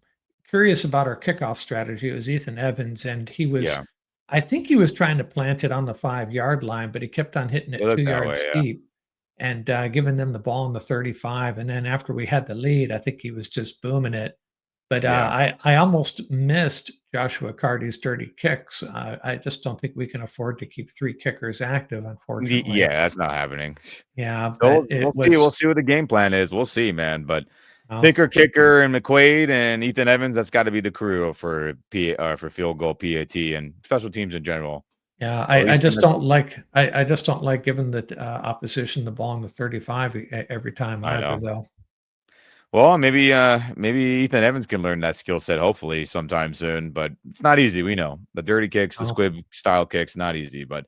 curious about our kickoff strategy. It was Ethan Evans, and Yeah, I think he was trying to plant it on the 5-yard line, but he kept on hitting it it looked 2 that yards way. Yeah. deep and, giving them the ball on the 35, and then after we had the lead, I think he was just booming it. But, Yeah. I almost missed Joshua Carty's dirty kicks. I just don't think we can afford to keep 3 kickers active, unfortunately. Yeah, that's not happening. Yeah, So but we'll it see. We'll was see what the game plan is. We'll see, man. But well, thicker kicker and McQuaid and Ethan Evans, that's got to be the crew for field goal PAT and special teams in general. yeah, At I least in just the don't like I just don't like giving the, opposition the ball in the 35 every time I either, know. though. Well, maybe Ethan Evans can learn that skill set hopefully sometime soon, but it's not easy. We know the dirty kicks, the Oh, squib style kicks, not easy. But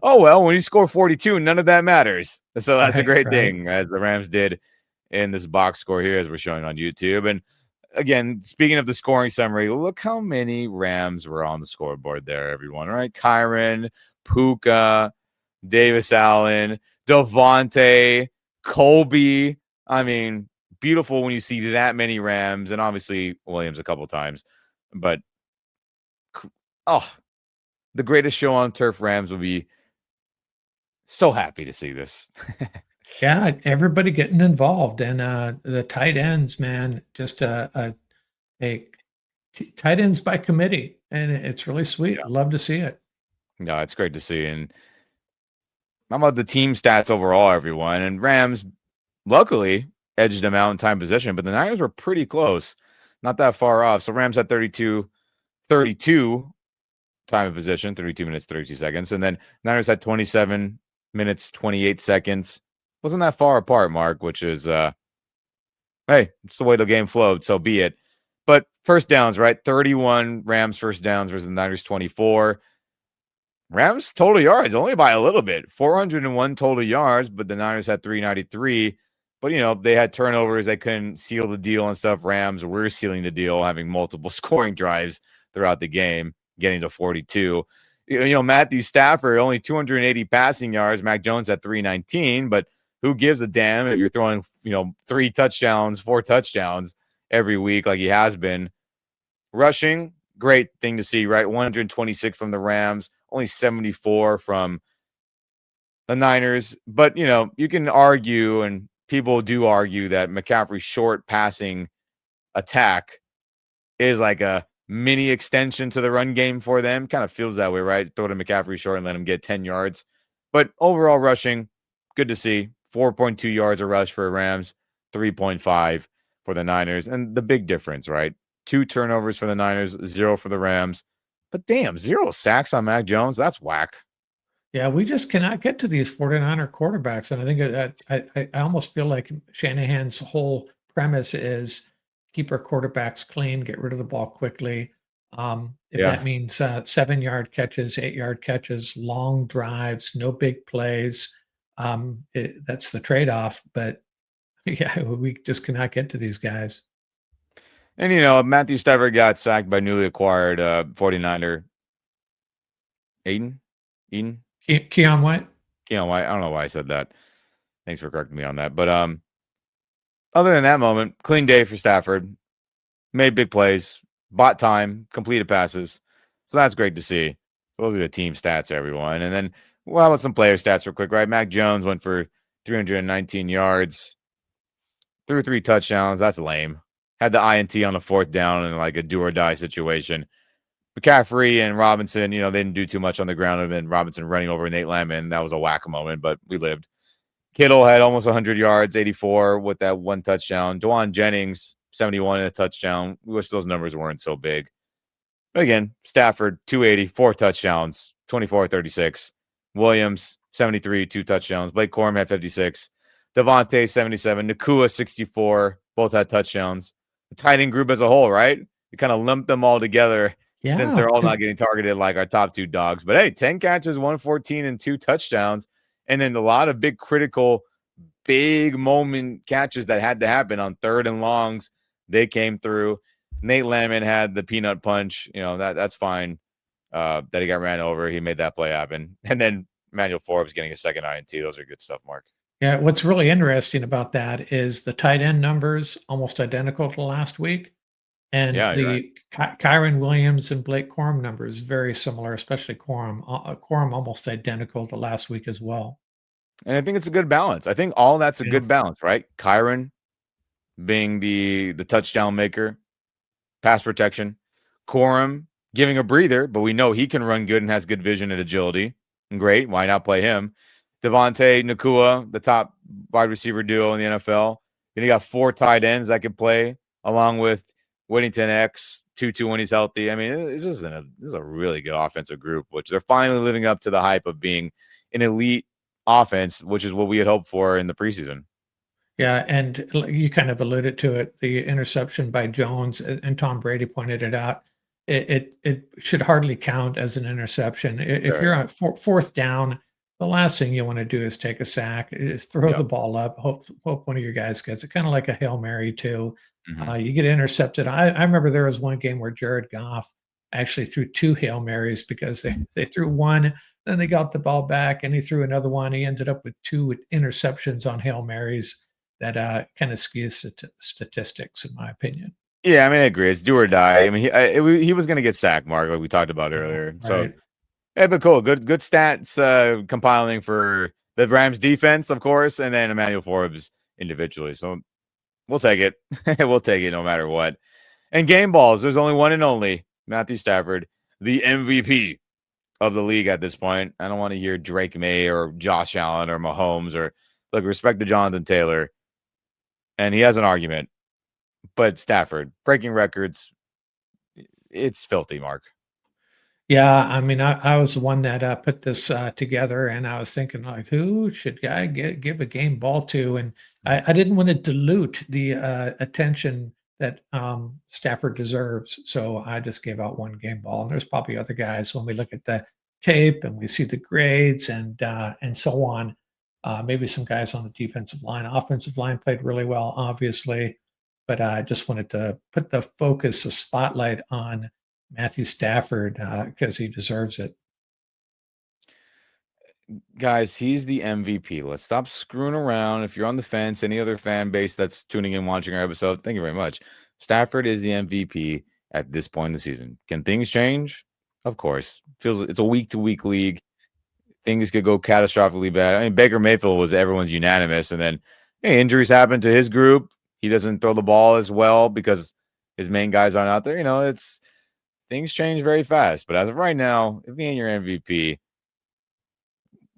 oh well, when you score 42, none of that matters. So that's a right, great right. thing, as the Rams did in this box score here as we're showing on YouTube. And again, speaking of the scoring summary, look how many Rams were on the scoreboard there, everyone. All right. Kyron, Puka, Davis Allen, Devontae, Colby. I mean, beautiful when you see that many Rams, and obviously Williams a couple times. But oh, the greatest show on turf, Rams will be so happy to see this. Yeah, everybody getting involved, and the tight ends, man, just a tight ends by committee, and it's really sweet. Yeah. Love to see it. No, it's great to see. And how about the team stats overall, everyone? And Rams, luckily, edged them out in time position, but the Niners were pretty close, not that far off. So Rams had 32 time of position, 32 minutes, 32 seconds. And then Niners had 27 minutes, 28 seconds. Wasn't that far apart, Mark, which is, hey, it's the way the game flowed, so be it. But first downs, right? 31 Rams first downs versus the Niners 24. Rams total yards only by a little bit, 401 total yards, but the Niners had 393. But, they had turnovers. They couldn't seal the deal and stuff. Rams were sealing the deal, having multiple scoring drives throughout the game, getting to 42. Matthew Stafford, only 280 passing yards. Mac Jones at 319, but who gives a damn if you're throwing, 3 touchdowns, 4 touchdowns every week like he has been. Rushing, great thing to see, right? 126 from the Rams, only 74 from the Niners. But, you can argue, and people do argue, that McCaffrey's short passing attack is like a mini extension to the run game for them. Kind of feels that way, right? Throw to McCaffrey short and let him get 10 yards. But overall rushing, good to see. 4.2 yards a rush for Rams, 3.5 for the Niners. And the big difference, right? 2 turnovers for the Niners, 0 for the Rams. But damn, 0 sacks on Mac Jones. That's whack. Yeah, we just cannot get to these 49er quarterbacks, and I think that I almost feel like Shanahan's whole premise is keep our quarterbacks clean, get rid of the ball quickly. If Yeah. that means 7-yard catches, 8-yard catches, long drives, no big plays, that's the trade-off. But yeah, we just cannot get to these guys. And, Matthew Stafford got sacked by newly acquired 49er Aiden. Keon White. Keon White. I don't know why I said that. Thanks for correcting me on that. But other than that moment, clean day for Stafford. Made big plays, bought time, completed passes. So that's great to see. Those are the team stats, everyone. And then, well, with some player stats real quick, right? Mac Jones went for 319 yards, threw 3 touchdowns. That's lame. Had the INT on the 4th down in like a do or die situation. McCaffrey and Robinson, they didn't do too much on the ground, and then Robinson running over Nate Landman. That was a whack moment, but we lived. Kittle had almost 100 yards, 84 with that 1 touchdown. Dwan Jennings, 71 and a touchdown. We wish those numbers weren't so big. But again, Stafford, 280, 4 touchdowns, 24-36. Williams, 73, 2 touchdowns. Blake Corum had 56. Devontae, 77. Nakua, 64. Both had touchdowns. The tight end group as a whole, right? We kind of lumped them all together since they're all not getting targeted like our top 2 dogs. But hey, 10 catches, 114, and 2 touchdowns. And then a lot of big moment catches that had to happen on 3rd and longs. They came through. Nate Landman had the peanut punch. That's fine. That he got ran over. He made that play happen. And then Emmanuel Forbes getting a second INT. Those are good stuff, Mark. Yeah, what's really interesting about that is the tight end numbers almost identical to last week. And Yeah, you're right. the Kyron Williams and Blake Corum numbers very similar, especially Corum. Corum almost identical to last week as well. And I think it's a good balance. I think all that's a Yeah. good balance, right? Kyron being the touchdown maker, pass protection. Corum giving a breather, but we know he can run good and has good vision and agility. Great. Why not play him? Devontae, Nakua, the top wide receiver duo in the NFL. Then you got 4 tight ends that can play along with Whittington X, Tutu when he's healthy. I mean, this is a really good offensive group, which they're finally living up to the hype of being an elite offense, which is what we had hoped for in the preseason. Yeah, and you kind of alluded to it, the interception by Jones, and Tom Brady pointed it out. It should hardly count as an interception. If Sure. you're on 4th down, the last thing you want to do is take a sack, throw the Yep. ball up, hope one of your guys gets it. Kind of like a Hail Mary too. Mhm. You get intercepted. I remember there was one game where Jared Goff actually threw two Hail Marys because they threw one, then they got the ball back, and he threw another one. He ended up with two interceptions on Hail Marys. That kind of skews statistics, in my opinion. Yeah, I mean, I agree. It's do or die. I mean, he was going to get sacked, Mark, like we talked about Yeah, earlier. So, right. yeah, but cool. Good stats compiling for the Rams defense, of course, and then Emmanuel Forbes individually. So we'll take it. We'll take it no matter what. And game balls, there's only one and only Matthew Stafford, the MVP of the league at this point. I don't want to hear Drake May or Josh Allen or Mahomes or look, respect to Jonathan Taylor. And he has an argument, but Stafford breaking records, it's filthy, Mark. Yeah, I mean, I was the one that put this together, and I was thinking like, who should I give a game ball to? And I didn't want to dilute the attention that Stafford deserves, so I just gave out one game ball. And there's probably other guys when we look at the tape and we see the grades and so on. Maybe some guys on the defensive line, offensive line played really well, obviously, but I just wanted to put the focus, the spotlight on Matthew Stafford, because he deserves it. Guys, he's the MVP. Let's stop screwing around. If you're on the fence, any other fan base that's tuning in watching our episode, thank you very much. Stafford is the MVP at this point in the season. Can things change? Of course. Feels it's a week to week league. Things could go catastrophically bad. I mean, Baker Mayfield was everyone's unanimous, and then hey, injuries happen to his group. He doesn't throw the ball as well because his main guys aren't out there. It's things change very fast. But as of right now, if he ain't your MVP,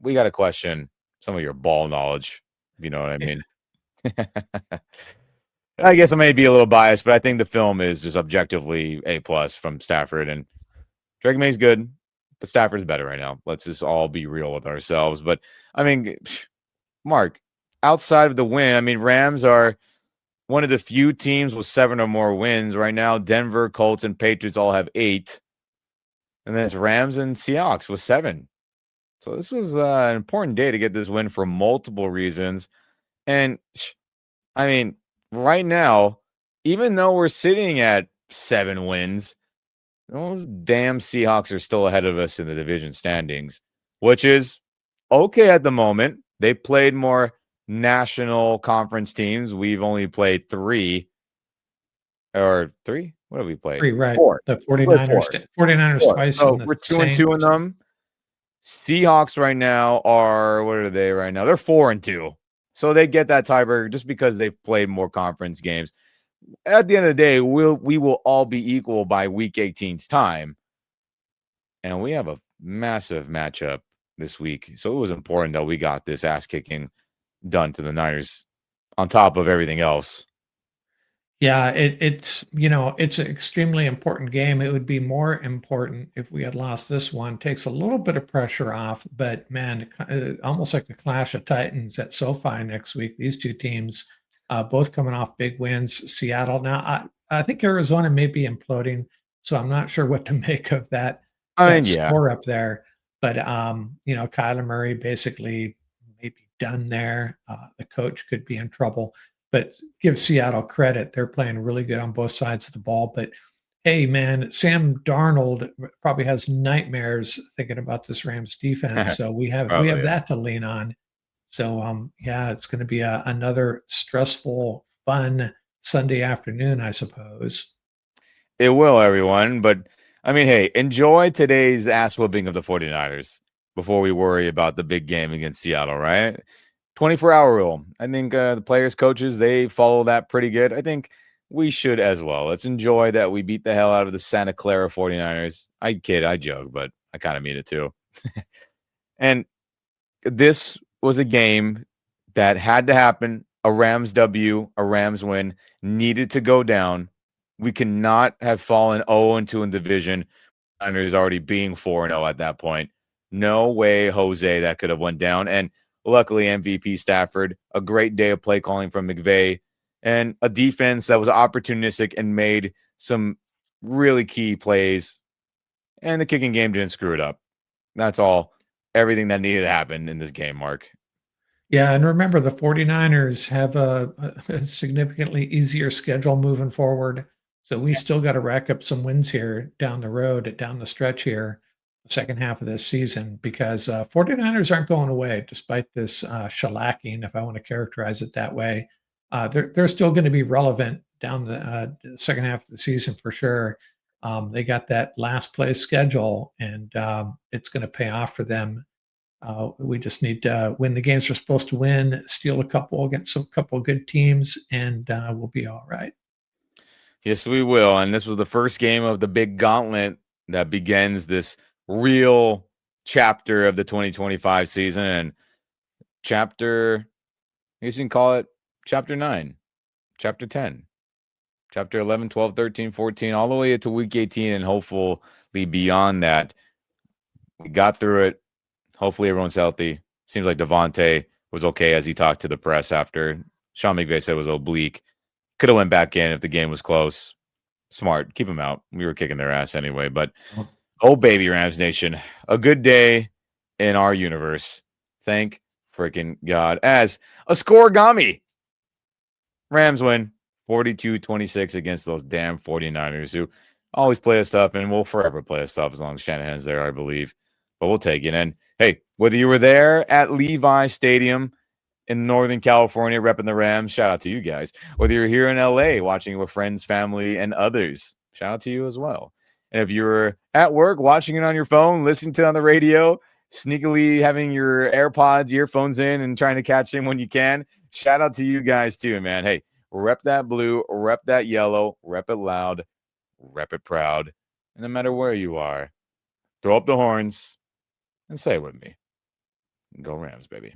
we got to question some of your ball knowledge. If you know what I Yeah. mean. I guess I may be a little biased, but I think the film is just objectively A plus from Stafford, and Drake May's good, but Stafford's better right now. Let's just all be real with ourselves. But I mean, Mark, outside of the win, I mean, Rams are one of the few teams with 7 or more wins right now. Denver, Colts, and Patriots all have 8, and then it's Rams and Seahawks with 7. So this was an important day to get this win for multiple reasons. And I mean, right now, even though we're sitting at 7 wins, those damn Seahawks are still ahead of us in the division standings, which is okay at the moment. They played more national conference teams. We've only played 3 or 3. What have we played? 3, right. 4. The We played 49ers 4. t 49ers 4. twice and So the we're 2-2 in Saints. them. Seahawks right now are what are they right now? They're 4-2. So they get that tiebreaker just because they've played more conference games. At the end of the day, we will all be equal by week 18's time. And we have a massive matchup this week. So it was important that we got this ass kicking done to the Niners on top of everything else. Yeah, it's an extremely important game. It would be more important if we had lost this one. Takes a little bit of pressure off, but man, almost like a clash of titans at SoFi next week. These two teams, both coming off big wins. Seattle now, I think Arizona may be imploding, so I'm not sure what to make of I that mean, yeah. score up there. But Kyler Murray basically maybe done there. The coach could be in trouble, but give Seattle credit. They're playing really good on both sides of the ball. But hey, man, Sam Darnold probably has nightmares thinking about this Rams defense. So we have Probably, yeah. that to lean on. So yeah, it's going to be another stressful, fun Sunday afternoon, I suppose. It will, everyone. But I mean, hey, enjoy today's ass whooping of the 49ers before we worry about the big game against Seattle, right? 24-hour rule. I think the players, coaches, they follow that pretty good. I think we should as well. Let's enjoy that we beat the hell out of the Santa Clara 49ers. I kid, I joke, but I kind of mean it too. And this was a game that had to happen. A Rams W, a Rams win, needed to go down. We cannot have fallen 0-2 in division. Niners already being 4-0 at that point. No way, Jose, that could have went down. And luckily, MVP Stafford, a great day of play calling from McVay, and a defense that was opportunistic and made some really key plays. And the kicking game didn't screw it up. That's all. everything that needed to happen in this game, Mark. Yeah, and remember the 49ers have a significantly easier schedule moving forward. So we still got to rack up some wins here down the road, down the stretch here, the second half of this season, because 49ers aren't going away despite this shellacking, if I want to characterize it that way. They're still going to be relevant down the second half of the season for sure. They got that last place schedule, and it's going to pay off for them. We just need to win the games we're supposed to win, steal a couple against a couple of good teams, and we'll be all right. Yes, we will. And this was the first game of the big gauntlet that begins this real chapter of the 2025 season. And chapter, I guess you can call it chapter 9, chapter 10, chapter 11, 12, 13, 14, all the way to week 18, and hopefully beyond that. We got through it. Hopefully everyone's healthy. Seems like Devontae was okay as he talked to the press after Sean McVay said it was oblique. Could have went back in if the game was close. Smart. Keep him out. We were kicking their ass anyway. But, oh, baby, Rams Nation. A good day in our universe. Thank freaking God. As a scoregami, Rams win 42-26 against those damn 49ers who always play us tough and will forever play us tough as long as Shanahan's there, I believe. But we'll take it. And, hey, whether you were there at Levi Stadium in Northern California repping the Rams, shout out to you guys. Whether you're here in LA watching with friends, family, and others, shout out to you as well. And if you're at work watching it on your phone, listening to it on the radio, sneakily having your AirPods, earphones in, and trying to catch them when you can, shout out to you guys too, man. Hey, rep that blue, rep that yellow, rep it loud, rep it proud. And no matter where you are, throw up the horns and say it with me. Go Rams, baby.